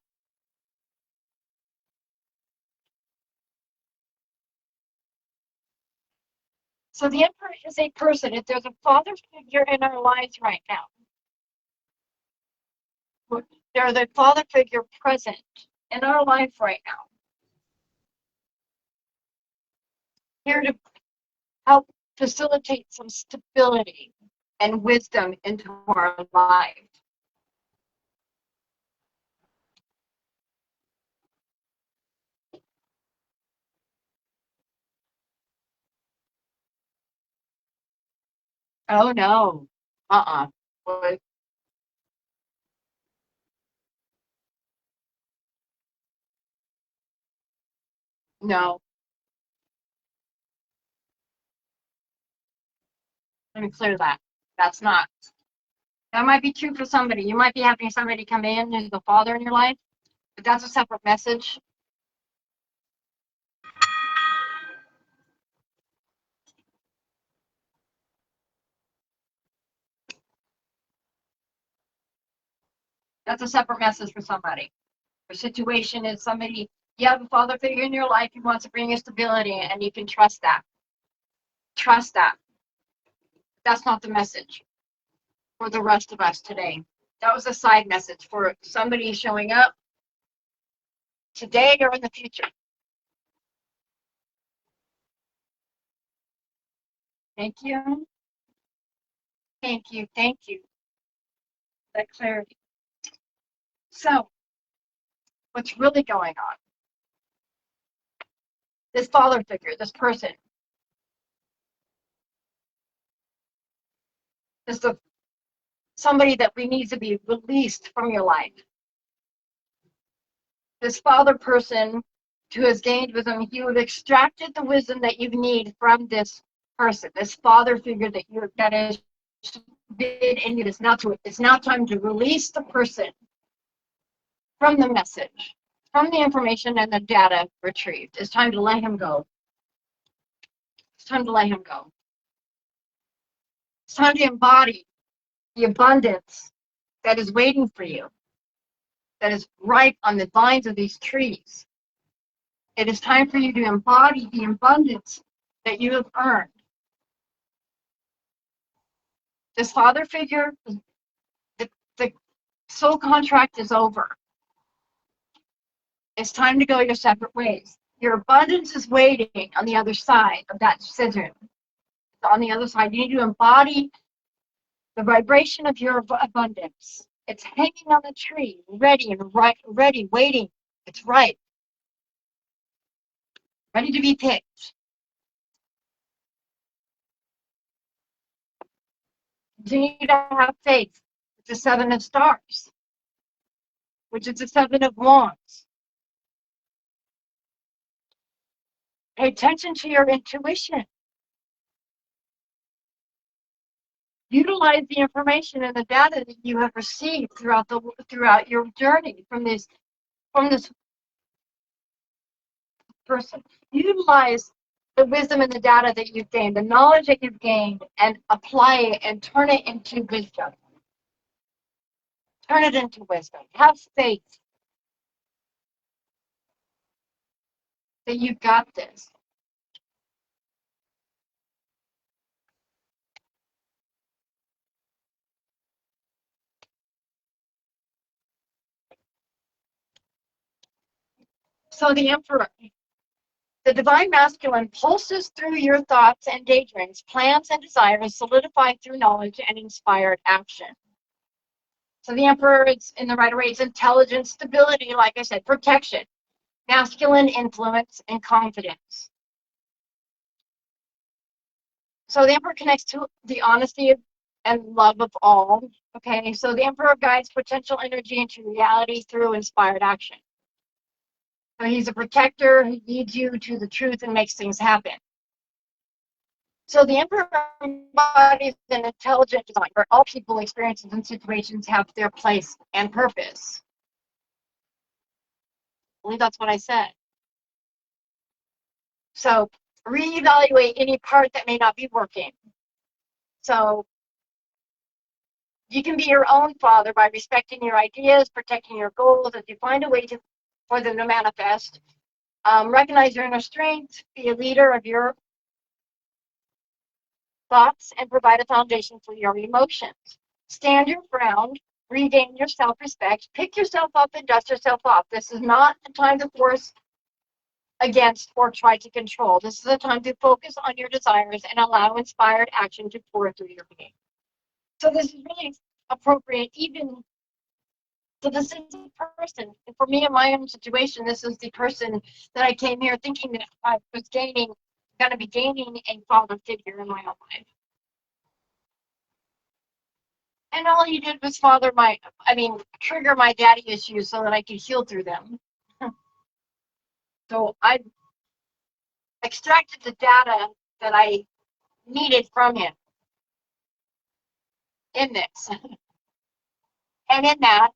So the Emperor is a person. If there's a father figure in our lives right now, there's a father figure present in our life right now, here to help facilitate some stability and wisdom into our life. Oh no. What? No. Let me clear that. That's not. That might be true for somebody. You might be having somebody come in who's the father in your life, but that's a separate message. That's a separate message for somebody. Your situation is somebody, you have a father figure in your life who wants to bring you stability, and you can trust that. Trust that. That's not the message for the rest of us today. That was a side message for somebody showing up today or in the future. Thank you. Thank you. Thank you. That clarity. So, what's really going on? This father figure, this person, is the somebody that we need to be released from your life. This father person who has gained wisdom, you have extracted the wisdom that you need from this person, this father figure that is been in you. It's now time to release the person from the message, from the information and the data retrieved. It's time to let him go. It's time to let him go. It's time to embody the abundance that is waiting for you, that is ripe on the vines of these trees. It is time for you to embody the abundance that you have earned. This father figure, the soul contract is over. It's time to go your separate ways. Your abundance is waiting on the other side of that decision. On the other side, you need to embody the vibration of your abundance. It's hanging on the tree, ready and ready, waiting. It's ripe, ready to be picked. Continue to have faith with the Seven of Stars, which is the Seven of Wands. Pay attention to your intuition. Utilize the information and the data that you have received throughout your journey from this person. Utilize the wisdom and the data that you've gained, the knowledge that you've gained, and apply it and turn it into wisdom. Turn it into wisdom. Have faith that you've got this. So the Emperor, the divine masculine, pulses through your thoughts and daydreams, plans and desires, solidified through knowledge and inspired action. So the Emperor is in the right way. It's intelligence, stability, like I said, protection, masculine influence, and confidence. So the Emperor connects to the honesty and love of all. Okay, so the Emperor guides potential energy into reality through inspired action. So he's a protector who leads you to the truth and makes things happen. So the Emperor embodies an intelligent design where all people, experiences, and situations have their place and purpose. I believe that's what I said. So reevaluate any part that may not be working. So you can be your own father by respecting your ideas, protecting your goals, as you find a way for them to manifest. Recognize your inner strength, be a leader of your thoughts, and provide a foundation for your emotions. Stand your ground, regain your self-respect, pick yourself up and dust yourself off. This is not a time to force against or try to control. This is a time to focus on your desires and allow inspired action to pour through your being. So this is really appropriate even so this is the person. And for me in my own situation, this is the person that I came here thinking that I was going to be gaining a father figure in my own life. And all he did was trigger my daddy issues so that I could heal through them. So I extracted the data that I needed from him in this. And in that,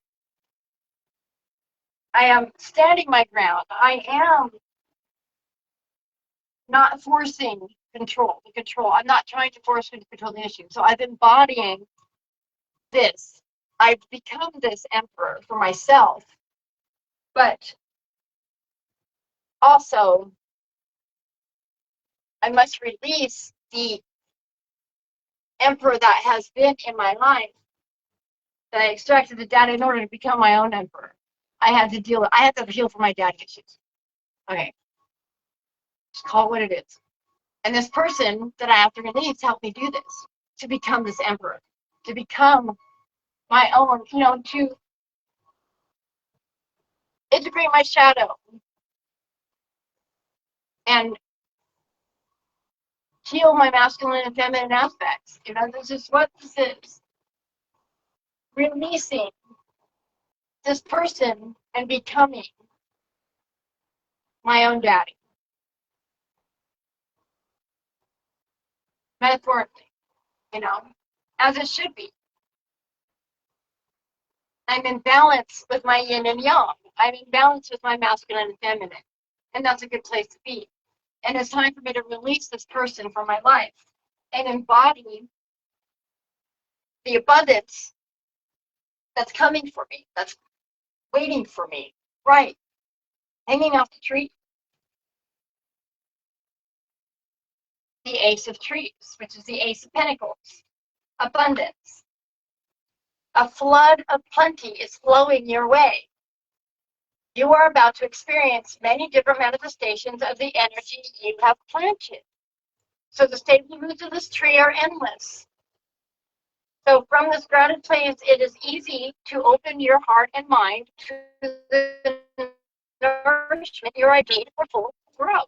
I am standing my ground. I am not forcing control. I'm not trying to force to control the issue. So I'm embodying this. I've become this emperor for myself. But also, I must release the emperor that has been in my life that I extracted the data in order to become my own emperor. I had to heal for my daddy issues. Okay. Just call it what it is. And this person that I have to release helped me do this, to become this emperor, to become my own, to integrate my shadow and heal my masculine and feminine aspects. This is what this is. Releasing this person and becoming my own daddy. Metaphorically, as it should be. I'm in balance with my yin and yang. I'm in balance with my masculine and feminine. And that's a good place to be. And it's time for me to release this person from my life and embody the abundance that's coming for me, that's waiting for me, right, hanging off the tree. The Ace of Trees, which is the Ace of Pentacles, abundance. A flood of plenty is flowing your way. You are about to experience many different manifestations of the energy you have planted. So the stable roots of this tree are endless. So from this grounded place, it is easy to open your heart and mind to the nourishment your idea for full growth.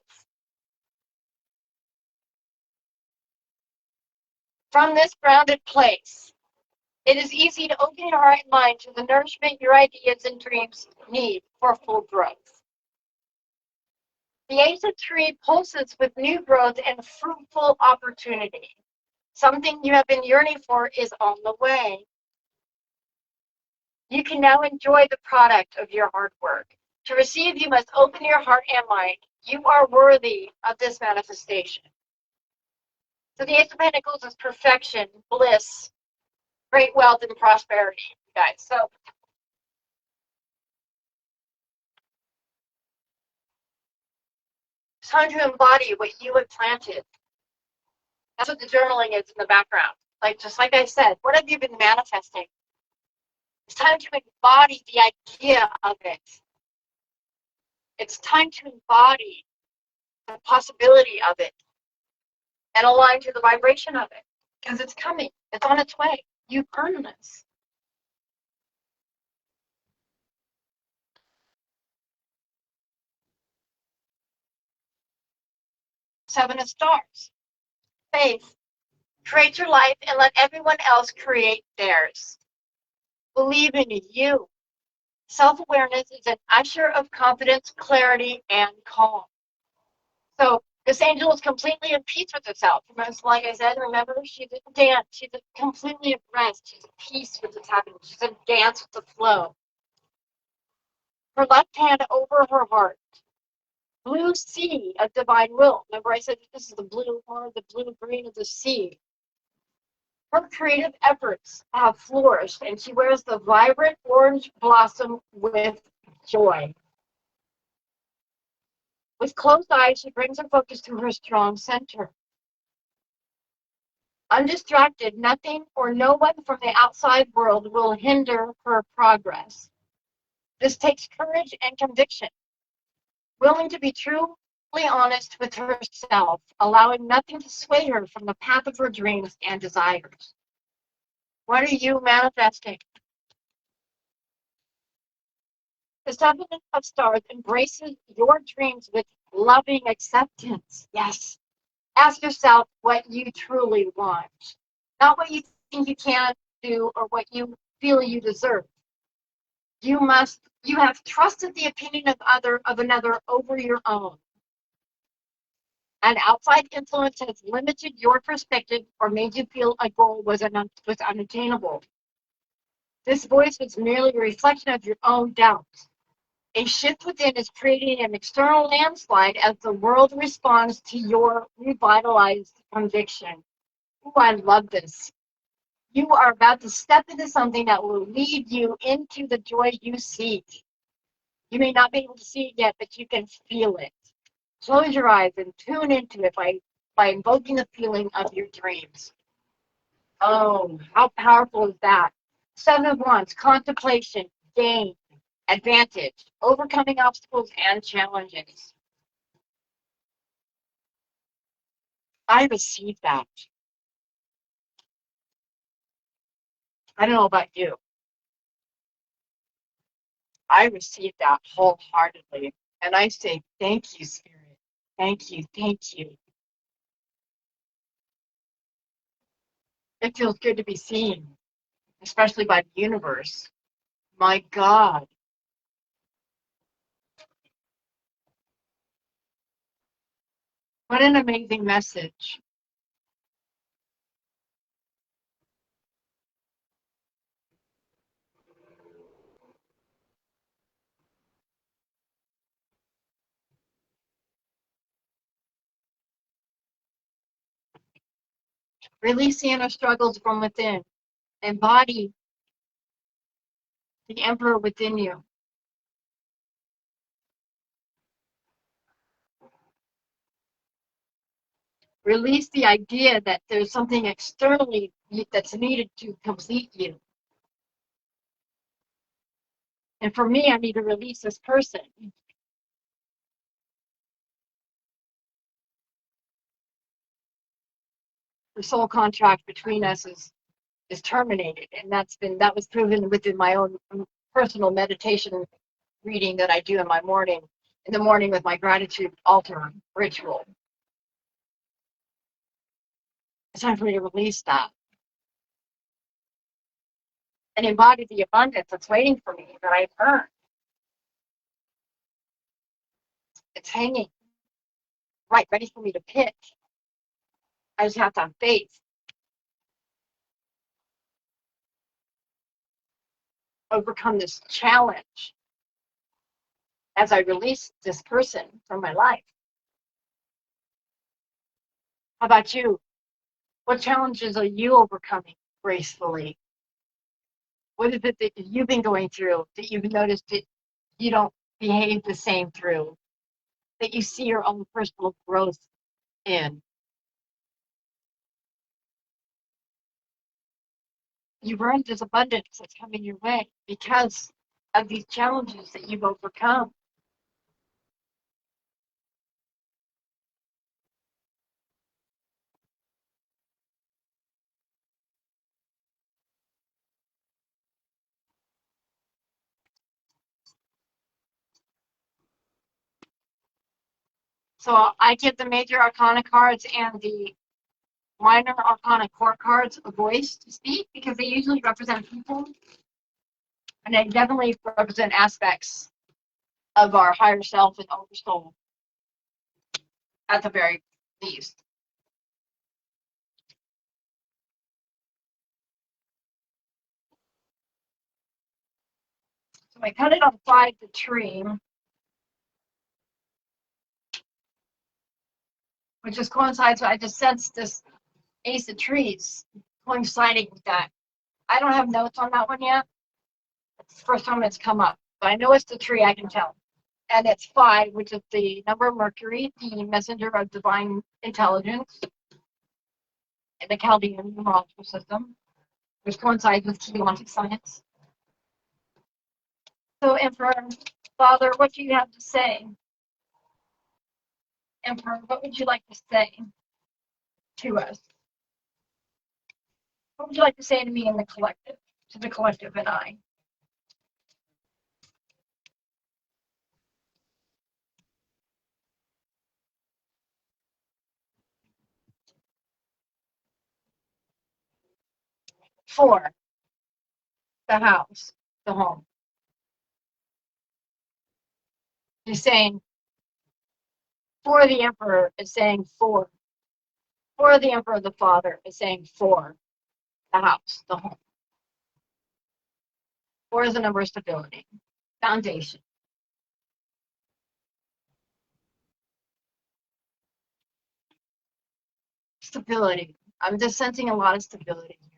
From this grounded place, it is easy to open your heart and mind to the nourishment your ideas and dreams need for full growth. The Ace of Tree pulses with new growth and fruitful opportunity. Something you have been yearning for is on the way. You can now enjoy the product of your hard work. To receive, you must open your heart and mind. You are worthy of this manifestation. So the Ace of Pentacles is perfection, bliss, great wealth, and prosperity, guys. So it's time to embody what you have planted. That's what the journaling is in the background. Just like I said, what have you been manifesting? It's time to embody the idea of it. It's time to embody the possibility of it and align to the vibration of it, because it's coming. It's on its way. You've earned this. Seven of Stars. Faith. Create your life and let everyone else create theirs. Believe in you. Self-awareness is an usher of confidence, clarity, and calm. So this angel is completely at peace with herself. Like I said, remember, she's a dance. She's completely at rest. She's at peace with what's happening. She's in dance with the flow. Her left hand over her heart. Blue sea of divine will. Remember I said this is the blue or the blue-green of the sea. Her creative efforts have flourished, and she wears the vibrant orange blossom with joy. With closed eyes, she brings her focus to her strong center. Undistracted, nothing or no one from the outside world will hinder her progress. This takes courage and conviction. Willing to be truly honest with herself, allowing nothing to sway her from the path of her dreams and desires. What are you manifesting? The Seven of Stars embraces your dreams with loving acceptance. Yes. Ask yourself what you truly want, not what you think you can do or what you feel you deserve. You have trusted the opinion of another over your own. An outside influence has limited your perspective or made you feel a goal was unattainable. This voice was merely a reflection of your own doubts. A shift within is creating an external landslide as the world responds to your revitalized conviction. Ooh, I love this. You are about to step into something that will lead you into the joy you seek. You may not be able to see it yet, but you can feel it. Close your eyes and tune into it by invoking the feeling of your dreams. Oh, how powerful is that? Seven of Wands, contemplation, gain, advantage, overcoming obstacles and challenges. I received that. I don't know about you. I received that wholeheartedly. And I say, thank you, Spirit. Thank you. Thank you. It feels good to be seen, especially by the universe. My God. What an amazing message. Releasing inner struggles from within embody the emperor within you. Release the idea that there's something externally that's needed to complete you. And for me, I need to release this person. The soul contract between us is terminated, and that was proven within my own personal meditation reading that I do in the morning with my gratitude altar ritual. It's time for me to release that and embody the abundance that's waiting for me that I've earned. It's hanging right, ready for me to pick. I just have to have faith. Overcome this challenge as I release this person from my life. How about you? What challenges are you overcoming gracefully? What is it that you've been going through that you've noticed that you don't behave the same through, that you see your own personal growth in? You've earned this abundance that's coming your way because of these challenges that you've overcome. So I give the major arcana cards and the minor arcana core cards a voice to speak because they usually represent people, and they definitely represent aspects of our higher self and oversoul at the very least. So I cut it on 5 the tree, which just coincides. I just sensed this Ace of Trees coinciding with that. I don't have notes on that one yet. It's the first time it's come up, but I know it's the tree. I can tell, and it's 5, which is the number of Mercury, the messenger of divine intelligence in the Chaldean numerological system, which coincides with Qigong science. So, Emperor, Father, what do you have to say? Emperor, what would you like to say to us? What would you like to say to me in the collective, to the collective and I? For the house, the home. You're saying for the Emperor is saying for the Emperor, the Father is saying for the house, the home. 4 is the number of stability, foundation. Stability. I'm just sensing a lot of stability here.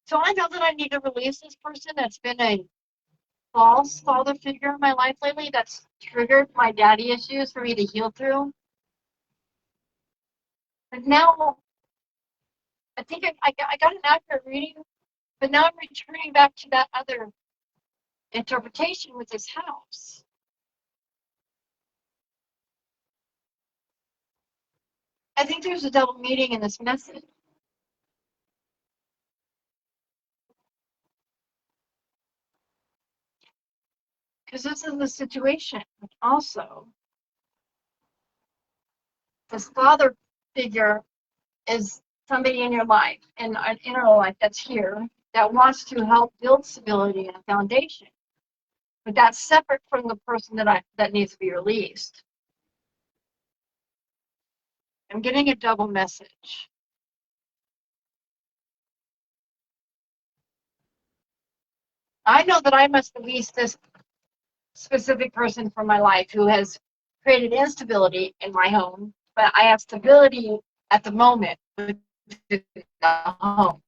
So I know that I need to release this person that's been a false father figure in my life lately that's triggered my daddy issues for me to heal through. But now I think I got an accurate reading, but now I'm returning back to that other interpretation with this house. I think there's a double meaning in this message. Because this is the situation also. This father figure is somebody in your life, in our inner life that's here, that wants to help build stability and a foundation. But that's separate from the person that needs to be released. I'm getting a double message. I know that I must release this specific person from my life who has created instability in my home, but I have stability at the moment with the home.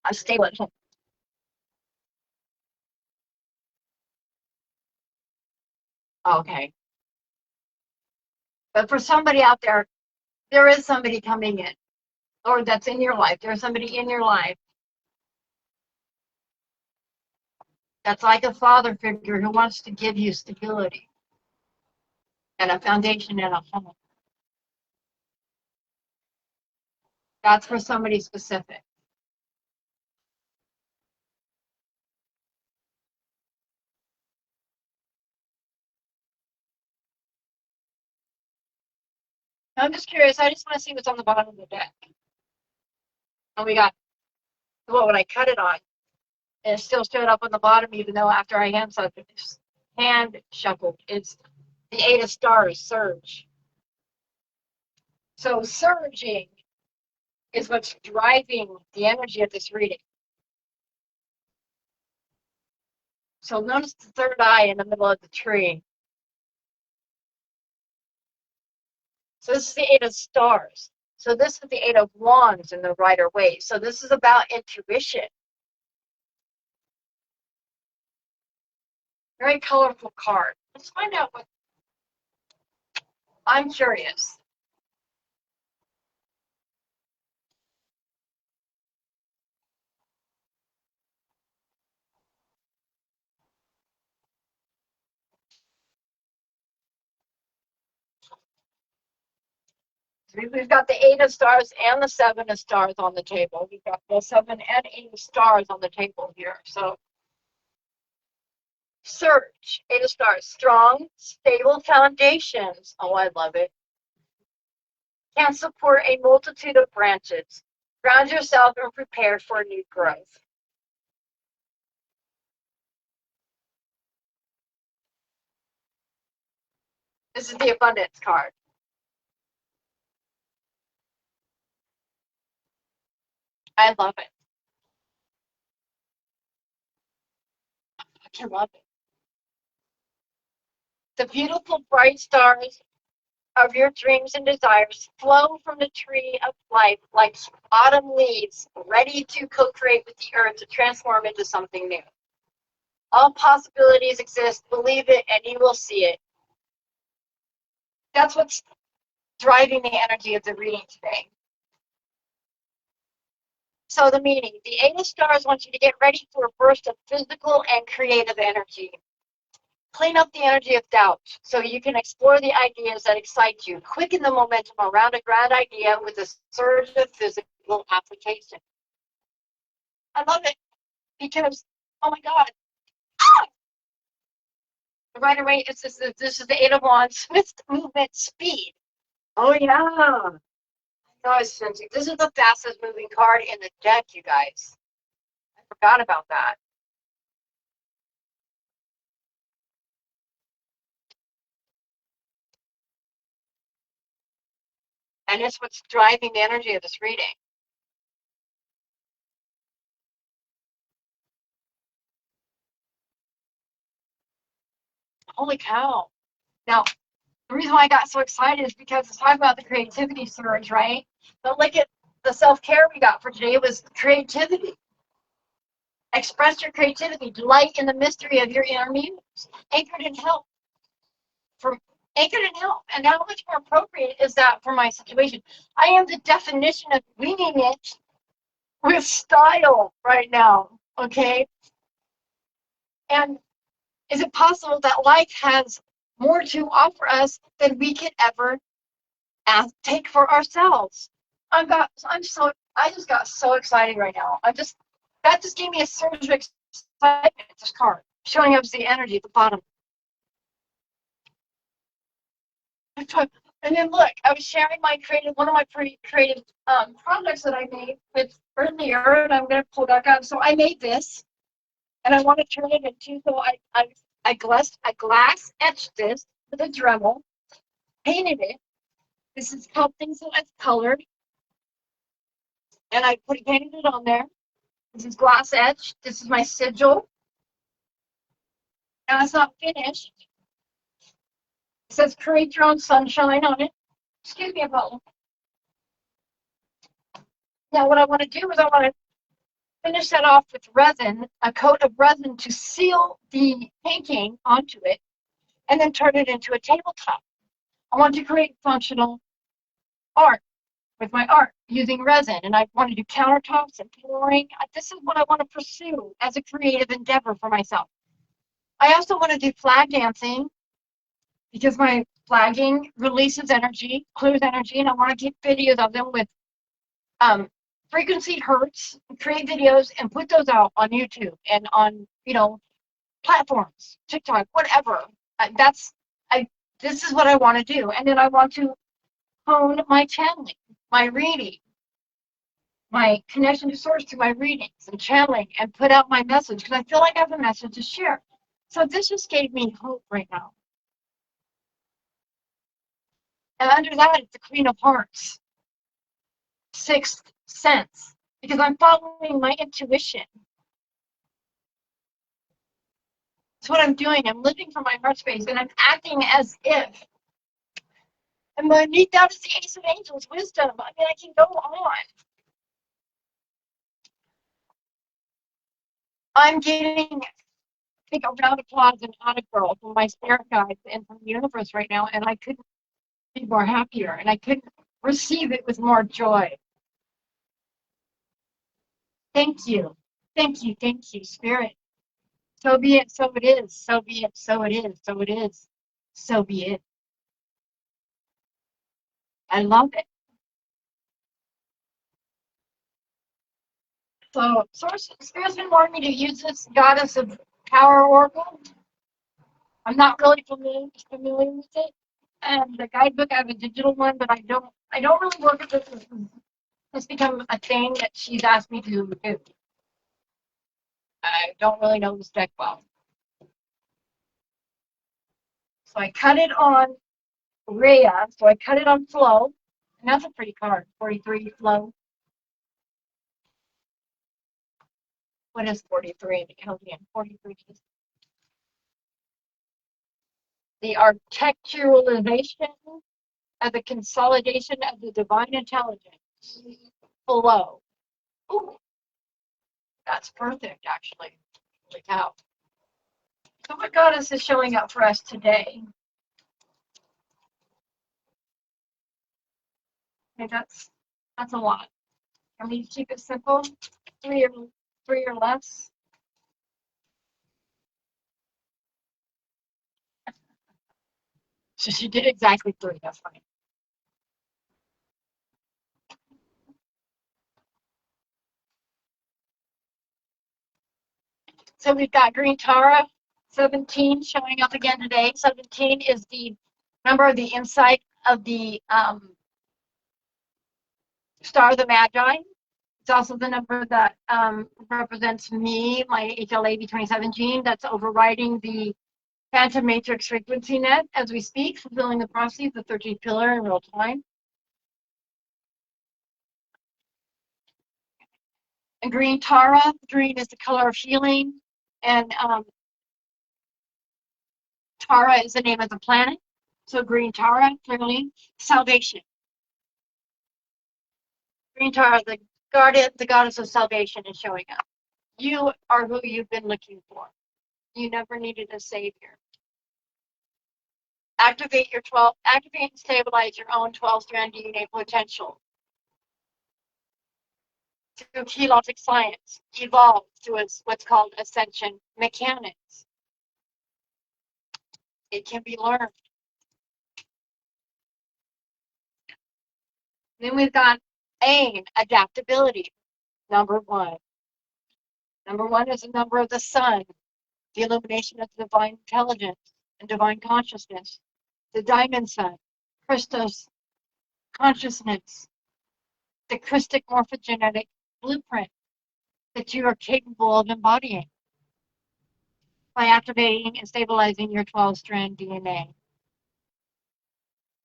I'm stable at home. Okay. But for somebody out there, there is somebody coming in, or that's in your life. There's somebody in your life that's like a father figure who wants to give you stability and a foundation and a home. That's for somebody specific. I'm just curious. I just want to see what's on the bottom of the deck. And we got, what would I cut it on? And it still showed up on the bottom, even though after I hand shuffled. It's the 8 of Stars, surge. So surging is what's driving the energy of this reading. So notice the third eye in the middle of the tree. So this is the 8 of Stars. So this is the 8 of Wands in the Rider Waite. So this is about intuition. Very colorful card. Let's find out what. I'm curious. We've got the 8 of Stars and the 7 of Stars on the table. We've got the 7 and 8 of Stars on the table here. So surge, 8 of Stars, strong, stable foundations. Oh, I love it. Can support a multitude of branches. Ground yourself and prepare for new growth. This is the abundance card. I love it. I can love it. The beautiful bright stars of your dreams and desires flow from the tree of life like autumn leaves, ready to co-create with the earth to transform into something new. All possibilities exist. Believe it and you will see it. That's what's driving the energy of the reading today. So the meaning, the 8 of Stars wants you to get ready for a burst of physical and creative energy. Clean up the energy of doubt so you can explore the ideas that excite you. Quicken the momentum around a grand idea with a surge of physical application. I love it because, oh my God. Ah! Right away, this is the 8 of Wands, swift movement speed. Oh yeah. This is the fastest moving card in the deck, you guys. I forgot about that. And it's what's driving the energy of this reading. Holy cow. Now, the reason why I got so excited is because it's talking about the creativity surge, right? But look at the self-care we got for today was creativity. Express your creativity. Delight in the mystery of your inner muse. Anchored in health. Anchored in health. And how much more appropriate is that for my situation? I am the definition of winging it with style right now, okay? And is it possible that life has more to offer us than we could ever take for ourselves? I just got so excited right now. That just gave me a surge of excitement. This card showing up as the energy at the bottom. And then look, I was sharing one of my creative projects that I made with earlier, and I'm going to pull back up. So I made this, and I want to turn it into, so I glass etched this with a Dremel, painted it. This is called Things That I've Colored, and I painted it on there. This is glass etched. This is my sigil. Now it's not finished. It says create your own sunshine on it. Excuse me, Apollo. Now what I want to do is I want to finish that off with resin, a coat of resin to seal the painting onto it, and then turn it into a tabletop. I want to create functional art with my art using resin, and I want to do countertops and flooring. This is what I want to pursue as a creative endeavor for myself. I also want to do flag dancing because my flagging releases energy, clears energy, and I want to get videos of them with frequency hertz, create videos and put those out on YouTube and on, platforms, TikTok, whatever. This is what I want to do. And then I want to hone my channeling, my reading, my connection to source through my readings and channeling and put out my message because I feel like I have a message to share. So this just gave me hope right now. And under that, it's the Queen of Hearts, sixth sense, because I'm following my intuition. That's what I'm doing. I'm living from my heart space, and I'm acting as if. And beneath that is the Ace of Angels, wisdom. I mean, I can go on. I'm getting, I think, a round of applause and autograph from my spirit guides and from the universe right now, and I couldn't be more happier, and I couldn't receive it with more joy. Thank you. Thank you. Thank you, Spirit. So be it, so it is. So be it, so it is. So it is. So be it. I love it. So, Spirit's been wanting me to use this Goddess of Power Oracle. I'm not really familiar with it. And the guidebook, I have a digital one, but I don't really work with this. It's become a thing that she's asked me to do. I don't really know this deck well. So I cut it on Rhea. So I cut it on Flow. And that's a pretty card, 43 Flow. What is 43 in Akkadian? 43 is the articulation of the consolidation of the divine intelligence. Flow. Ooh, that's perfect, actually. Holy cow. So what goddess is showing up for us today? Okay, that's a lot. Can we keep it simple? Three or less. So she did exactly 3. That's fine. So we've got Green Tara, 17 showing up again today. 17 is the number of the insight of the Star of the Magi. It's also the number that represents me, my HLA-B27 gene, that's overriding the Phantom Matrix frequency net as we speak, fulfilling the prophecy of the 13th pillar in real time. And green Tara, green is the color of healing, and Tara is the name of the planet. So green Tara, clearly, salvation. Green Tara, the goddess of salvation is showing up. You are who you've been looking for. You never needed a savior. Activate and stabilize your own 12-strand DNA potential. Through heliotic science, evolve through what's called ascension mechanics. It can be learned. Then we've got AIM, adaptability, number 1. Number 1 is the number of the sun, the illumination of divine intelligence and divine consciousness, the diamond sun. Christos consciousness, the Christic morphogenetic blueprint that you are capable of embodying by activating and stabilizing your 12-strand DNA.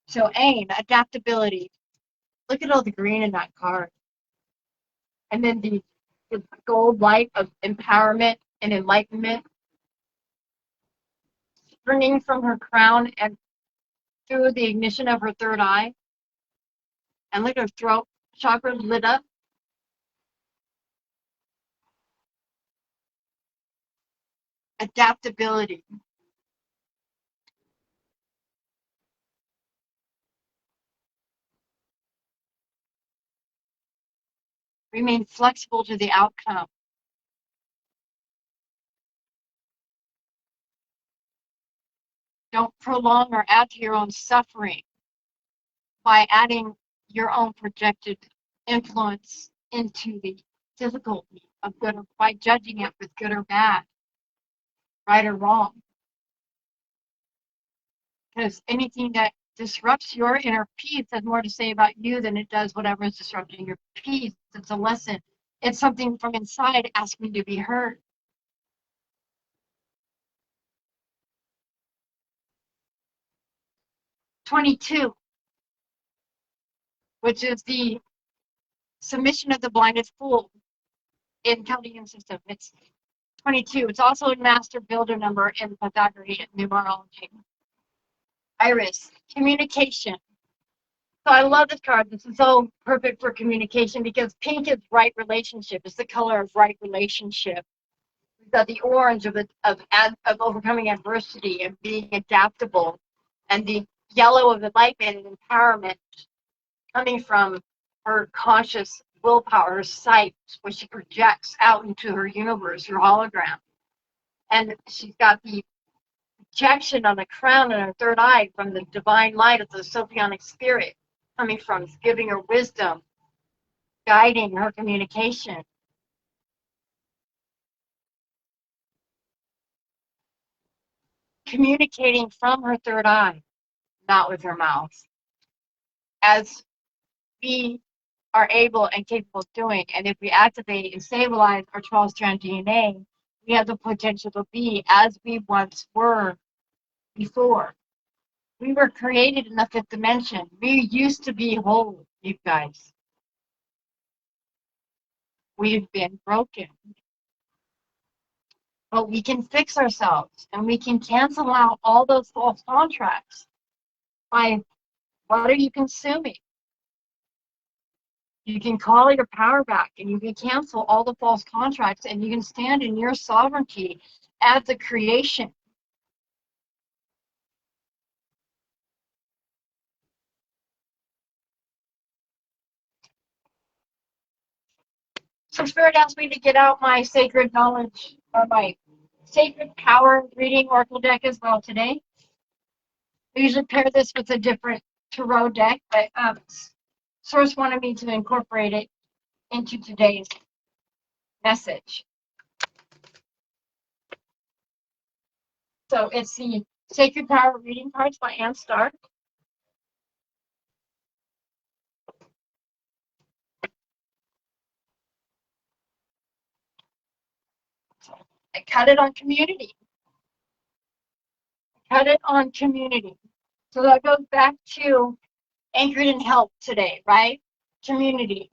So AIM, adaptability. Look at all the green in that card. And then the gold light of empowerment and enlightenment springing from her crown and through the ignition of her third eye. And look at her throat chakra lit up. Adaptability. Remain flexible to the outcome. Don't prolong or add to your own suffering by adding your own projected influence into the difficulty of good or by judging it with good or bad, right or wrong. Because anything that disrupts your inner peace has more to say about you than it does whatever is disrupting your peace. It's a lesson. It's something from inside asking to be heard. '22, which is the submission of the blinded fool in Chaldean system. It's 22. It's also a master builder number in Pythagorean numerology. Iris, communication. So I love this card. This is so perfect for communication because pink is right relationship. It's the color of right relationship. We've got the orange of overcoming adversity and being adaptable, and the yellow of enlightenment and empowerment coming from her conscious willpower, her sight, which she projects out into her universe, her hologram. And she's got the projection on the crown and her third eye from the divine light of the Sophionic spirit coming from, giving her wisdom, guiding her communication. Communicating from her third eye, not with her mouth. As we are able and capable of doing, and if we activate and stabilize our 12-strand DNA, we have the potential to be as we once were before. We were created in the fifth dimension. We used to be whole, you guys. We've been broken. But we can fix ourselves and we can cancel out all those false contracts by what are you consuming? You can call your power back and you can cancel all the false contracts and you can stand in your sovereignty as the creation. So Spirit asked me to get out my sacred knowledge or my sacred power reading oracle deck as well today. I usually pair this with a different tarot deck, but Source wanted me to incorporate it into today's message. So it's the Sacred Power Reading Cards by Anne Stark. I cut it on community. Cut it on community. So that goes back to anchored in health today, right? Community.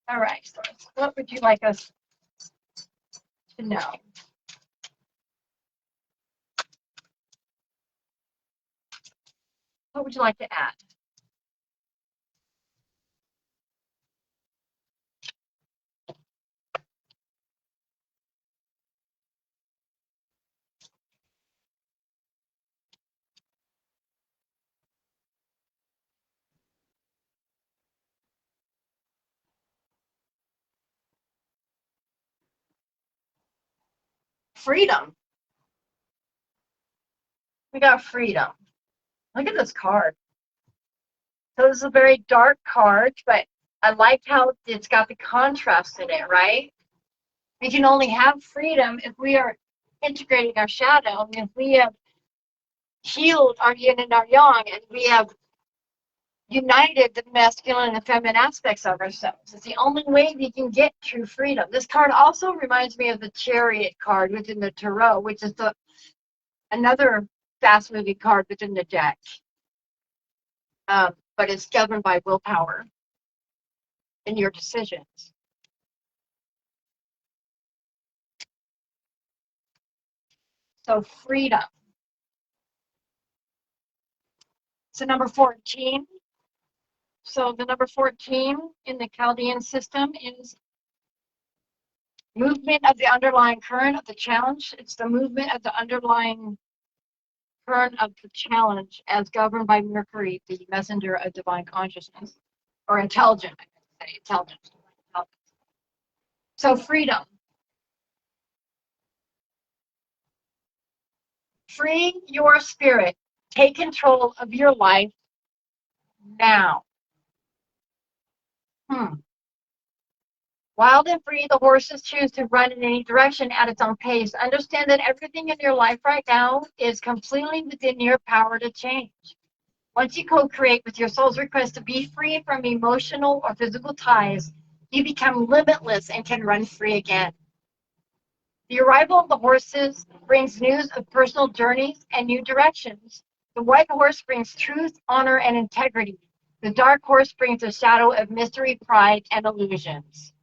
All right, so what would you like us to know? What would you like to add? Freedom. We got freedom. Look at this card. So this is a very dark card, but I like how it's got the contrast in it, right? We can only have freedom if we are integrating our shadow, and if we have healed our yin and our yang, and we have united the masculine and feminine aspects of ourselves. It's the only way we can get true freedom. This card also reminds me of the Chariot card within the Tarot, which is another fast-moving card within the deck. But it's governed by willpower and your decisions. So freedom. So number 14. So the number 14 in the Chaldean system is movement of the underlying current of the challenge. It's the movement of the underlying current of the challenge as governed by Mercury, the messenger of divine consciousness, or intelligent, I should say, intelligence. So freedom. Free your spirit. Take control of your life now. Wild and free, the horses choose to run in any direction at its own pace. Understand that everything in your life right now is completely within your power to change. Once you co-create with your soul's request to be free from emotional or physical ties, you become limitless and can run free again. The arrival of the horses brings news of personal journeys and new directions. The white horse brings truth, honor, and integrity. The dark horse brings a shadow of mystery, pride, and illusions,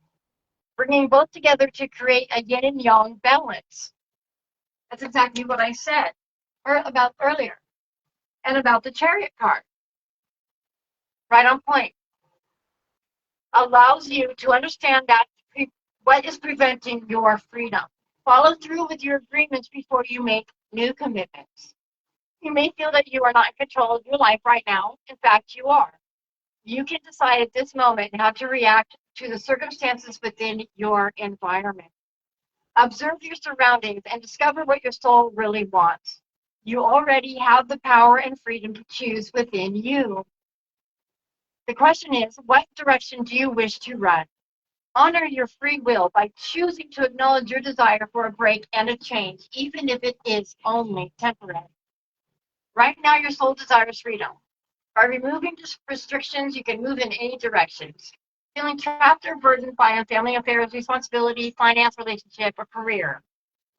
bringing both together to create a yin and yang balance. That's exactly what I said about earlier, and about the Chariot card. Right on point. Allows you to understand that what is preventing your freedom. Follow through with your agreements before you make new commitments. You may feel that you are not in control of your life right now. In fact, you are. You can decide at this moment how to react to the circumstances within your environment. Observe your surroundings and discover what your soul really wants. You already have the power and freedom to choose within you. The question is, what direction do you wish to run? Honor your free will by choosing to acknowledge your desire for a break and a change, even if it is only temporary. Right now, your soul desires freedom. By removing restrictions, you can move in any directions. Feeling trapped or burdened by family affairs, responsibility, finance, relationship, or career.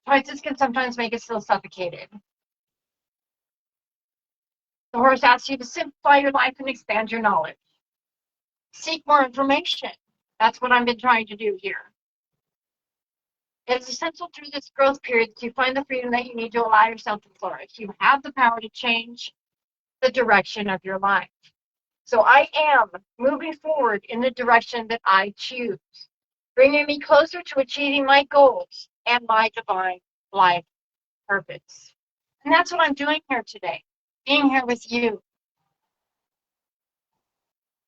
Choices can sometimes make us feel suffocated. The horse asks you to simplify your life and expand your knowledge. Seek more information. That's what I've been trying to do here. It is essential through this growth period to find the freedom that you need to allow yourself to flourish. You have the power to change the direction of your life. So I am moving forward in the direction that I choose, bringing me closer to achieving my goals and my divine life purpose. And that's what I'm doing here today, being here with you,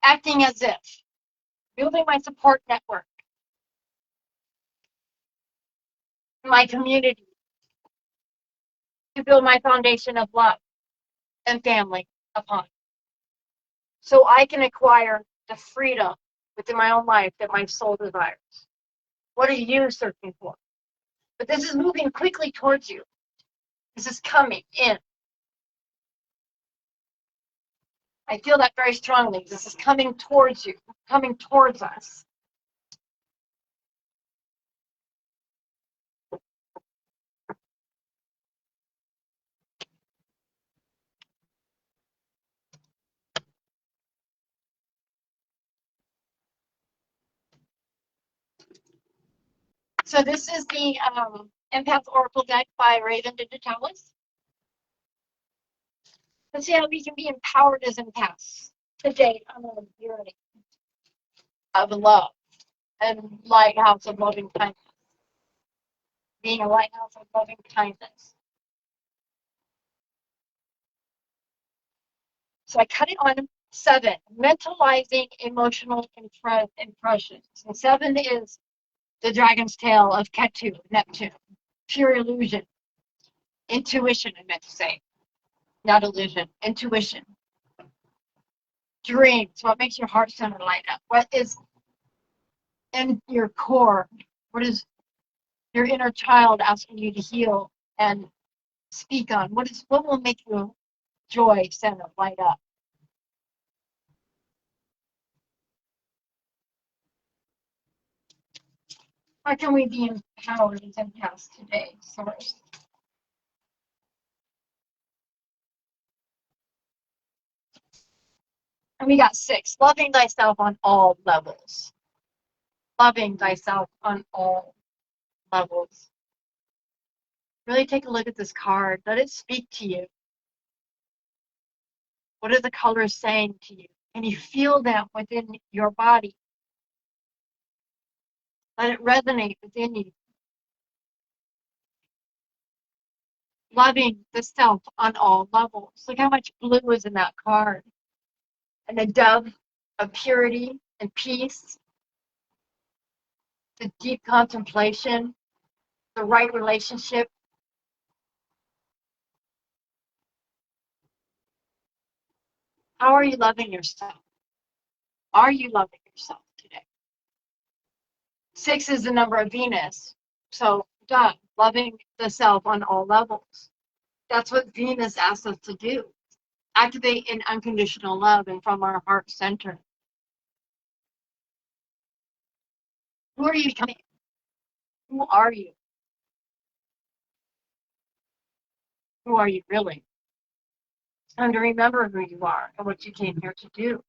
acting as if, building my support network, my community, to build my foundation of love and family upon, so I can acquire the freedom within my own life that my soul desires. What are you searching for? But this is moving quickly towards you. This is coming in. I feel that very strongly. This is coming towards you, coming towards us. So this is the Empath Oracle deck by Raven Digitalis. Let's see how we can be empowered as empaths today on a journey of love and lighthouse of loving kindness. Being a lighthouse of loving kindness. So I cut it on 7, mentalizing emotional impressions. And 7 is the dragon's tail of Ketu, Neptune, pure illusion, intuition, I meant to say, not illusion, intuition. Dreams, what makes your heart center light up? What is in your core? What is Your inner child asking you to heal and speak on what will make you joy center light up. How can we be empowered as empaths today, Source? And we got 6. Loving thyself on all levels. Loving thyself on all levels. Really take a look at this card. Let it speak to you. What are the colors saying to you? Can you feel them within your body? Let it resonate within you. Loving the self on all levels. Look how much blue is in that card. And a dove of purity and peace. The deep contemplation. The right relationship. How are you loving yourself? Are you loving yourself today? 6 is the number of Venus. So, done. Loving the self on all levels. That's what Venus asks us to do. Activate in unconditional love and from our heart center. Who are you becoming? Who are you? Who are you really? It's time to remember who you are and what you came here to do.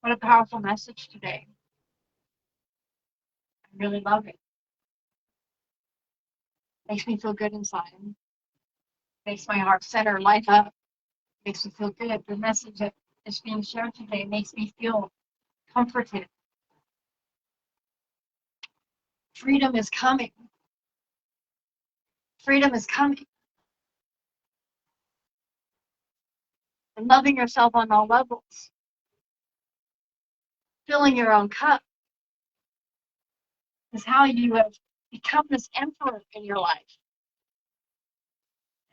What a powerful message today. I really love it. Makes me feel good inside. Makes my heart center light up. Makes me feel good. The message that is being shared today makes me feel comforted. Freedom is coming. Freedom is coming. And loving yourself on all levels. Filling your own cup is how you have become this emperor in your life.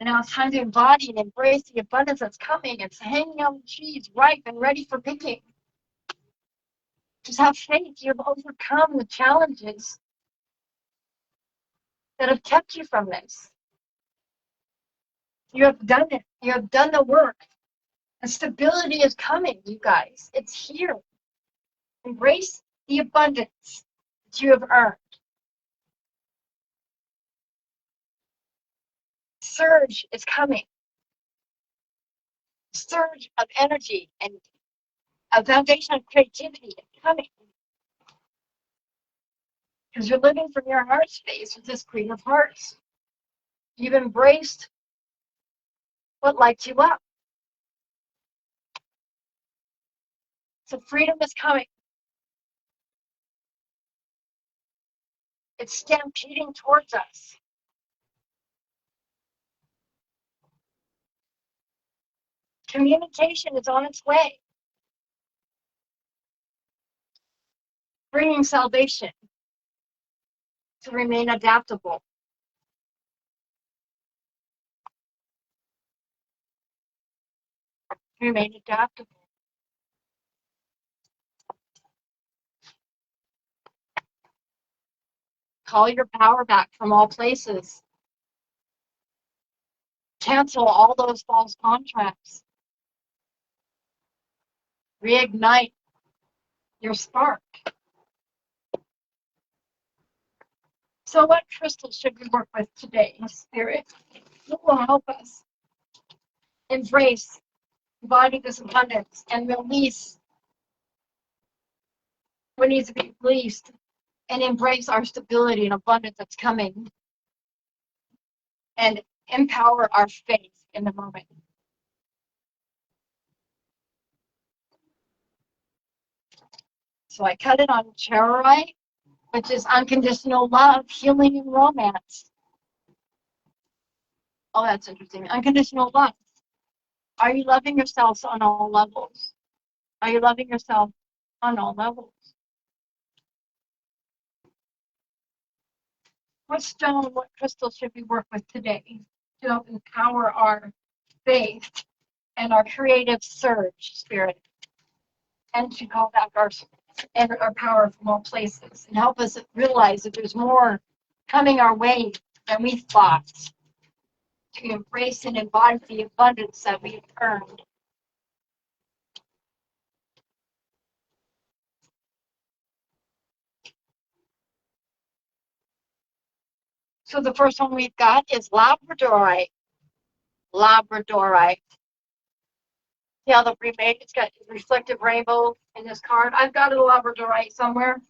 And now it's time to embody and embrace the abundance that's coming. It's hanging on the trees, ripe and ready for picking. Just have faith. You have overcome the challenges that have kept you from this. You have done it. You have done the work. And stability is coming, you guys. It's here. Embrace the abundance that you have earned. Surge is coming. Surge of energy and a foundation of creativity is coming. Because you're living from your heart space with this Queen of Hearts. You've embraced what lights you up. So freedom is coming. It's stampeding towards us. Communication is on its way. Bringing salvation to remain adaptable. Remain adaptable. Call your power back from all places. Cancel all those false contracts. Reignite your spark. So what crystals should we work with today, Spirit? What will help us embrace, embody this abundance, and release what needs to be released, and embrace our stability and abundance that's coming, and empower our faith in the moment. So I cut it on Charoite, which is unconditional love, healing, and romance. Oh, that's interesting. Unconditional love. Are you loving yourselves on all levels? Are you loving yourself on all levels? What stone, what crystal should we work with today to help empower our faith and our creative surge spirit, and to call back our power from all places and help us realize that there's more coming our way than we thought, to embrace and embody the abundance that we've earned. So the first one we've got is Labradorite. Labradorite. See how the remake, it's got reflective rainbow in this card. I've got a Labradorite somewhere.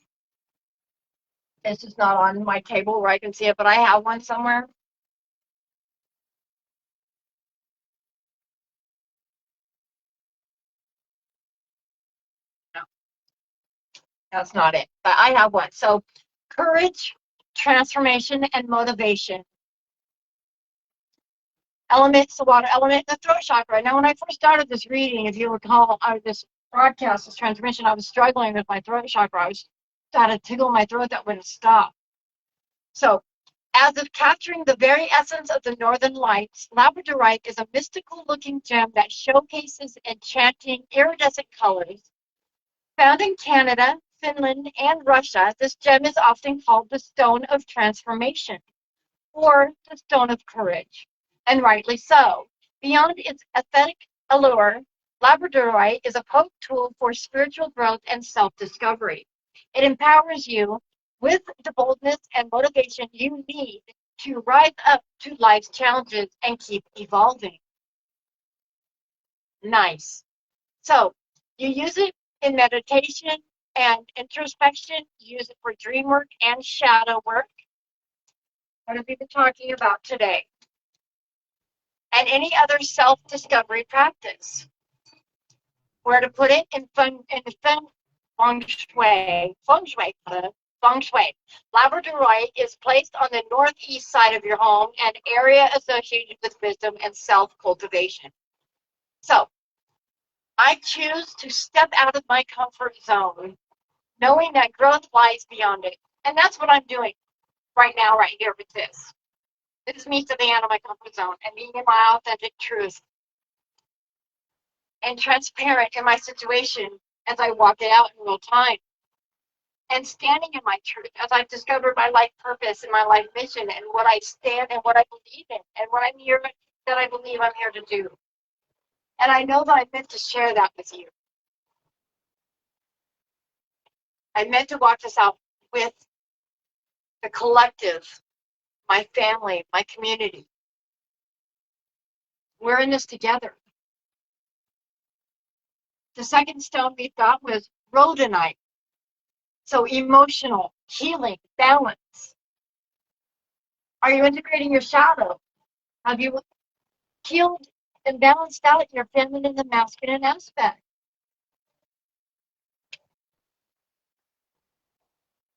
This is not on my table where I can see it, but I have one somewhere. No, that's not it, but I have one. So courage, transformation, and motivation. Elements, the water element, the throat chakra. Now, when I first started this reading, if you recall, this broadcast, this transmission, I was struggling with my throat chakra. I had a tickle in my throat that wouldn't stop. So, as if capturing the very essence of the Northern Lights, Labradorite is a mystical-looking gem that showcases enchanting iridescent colors. Found in Canada, Finland, and Russia, this gem is often called the Stone of Transformation, or the Stone of Courage, and rightly so. Beyond its aesthetic allure, Labradorite is a potent tool for spiritual growth and self-discovery. It empowers you with the boldness and motivation you need to rise up to life's challenges and keep evolving. Nice. So, you use it in meditation and introspection, use it for dream work and shadow work. What have we been talking about today? And any other self-discovery practice. Where to put it? In feng shui. Feng shui. Labradorite is placed on the northeast side of your home, an area associated with wisdom and self-cultivation. So, I choose to step out of my comfort zone, knowing that growth lies beyond it. And that's what I'm doing right now, right here with this. This is me stepping out of my comfort zone and being in my authentic truth and transparent in my situation as I walk it out in real time. And standing in my truth as I've discovered my life purpose and my life mission and what I stand and what I believe in and what I'm here that I believe I'm here to do. And I know that I meant to share that with you. I meant to walk this out with the collective, my family, my community. We're in this together. The second stone we got was rhodonite. So emotional, healing, balance. Are you integrating your shadow? Have you healed and balanced out your feminine and masculine aspect?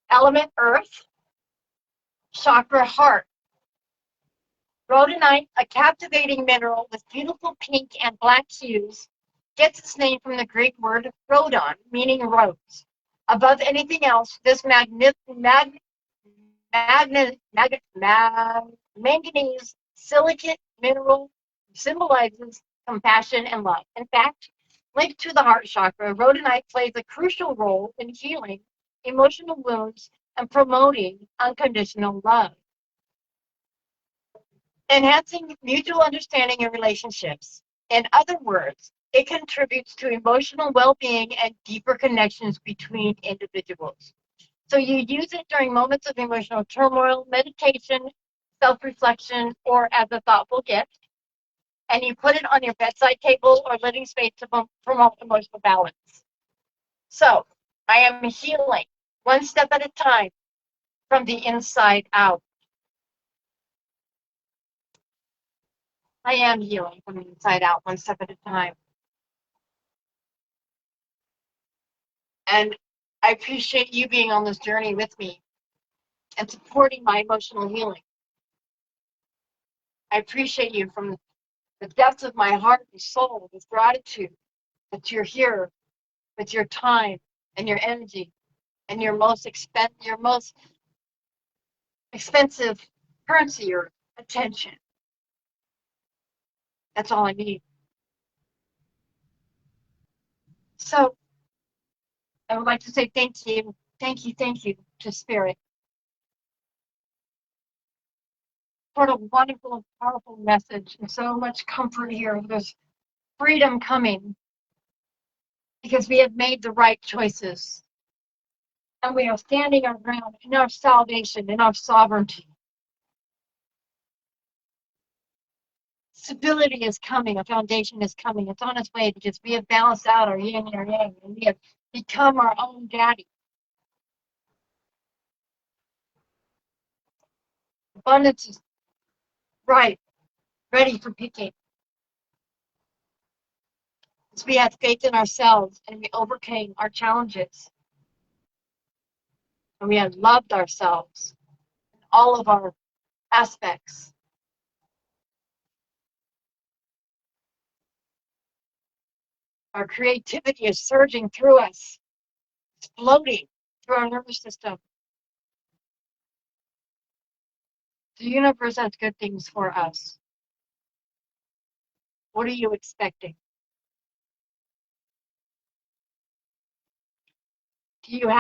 Element earth, chakra heart. Rhodonite, a captivating mineral with beautiful pink and black hues, gets its name from the Greek word rhodon, meaning rose. Above anything else, this manganese silicate mineral symbolizes compassion and love. In fact, linked to the heart chakra, rhodonite plays a crucial role in healing emotional wounds and promoting unconditional love. Enhancing mutual understanding in relationships. In other words, it contributes to emotional well-being and deeper connections between individuals. So you use it during moments of emotional turmoil, meditation, self-reflection, or as a thoughtful gift. And you put it on your bedside table or living space to promote emotional balance. So I am healing one step at a time from the inside out. I am healing from the inside out one step at a time. And I appreciate you being on this journey with me and supporting my emotional healing. I appreciate you from the depths of my heart and soul with gratitude that you're here with your time and your energy and your most expensive currency, your attention. That's all I need. So I would like to say thank you to Spirit for the wonderful and powerful message and so much comfort here. There's freedom coming because we have made the right choices. And we are standing our ground in our salvation, in our sovereignty. Stability is coming, a foundation is coming. It's on its way because we have balanced out our yin and our yang, and we have become our own daddy. Abundance is right, ready for picking. As we had faith in ourselves and we overcame our challenges. And we had loved ourselves in all of our aspects. Our creativity is surging through us, exploding through our nervous system. The universe has good things for us. What are you expecting? Do you have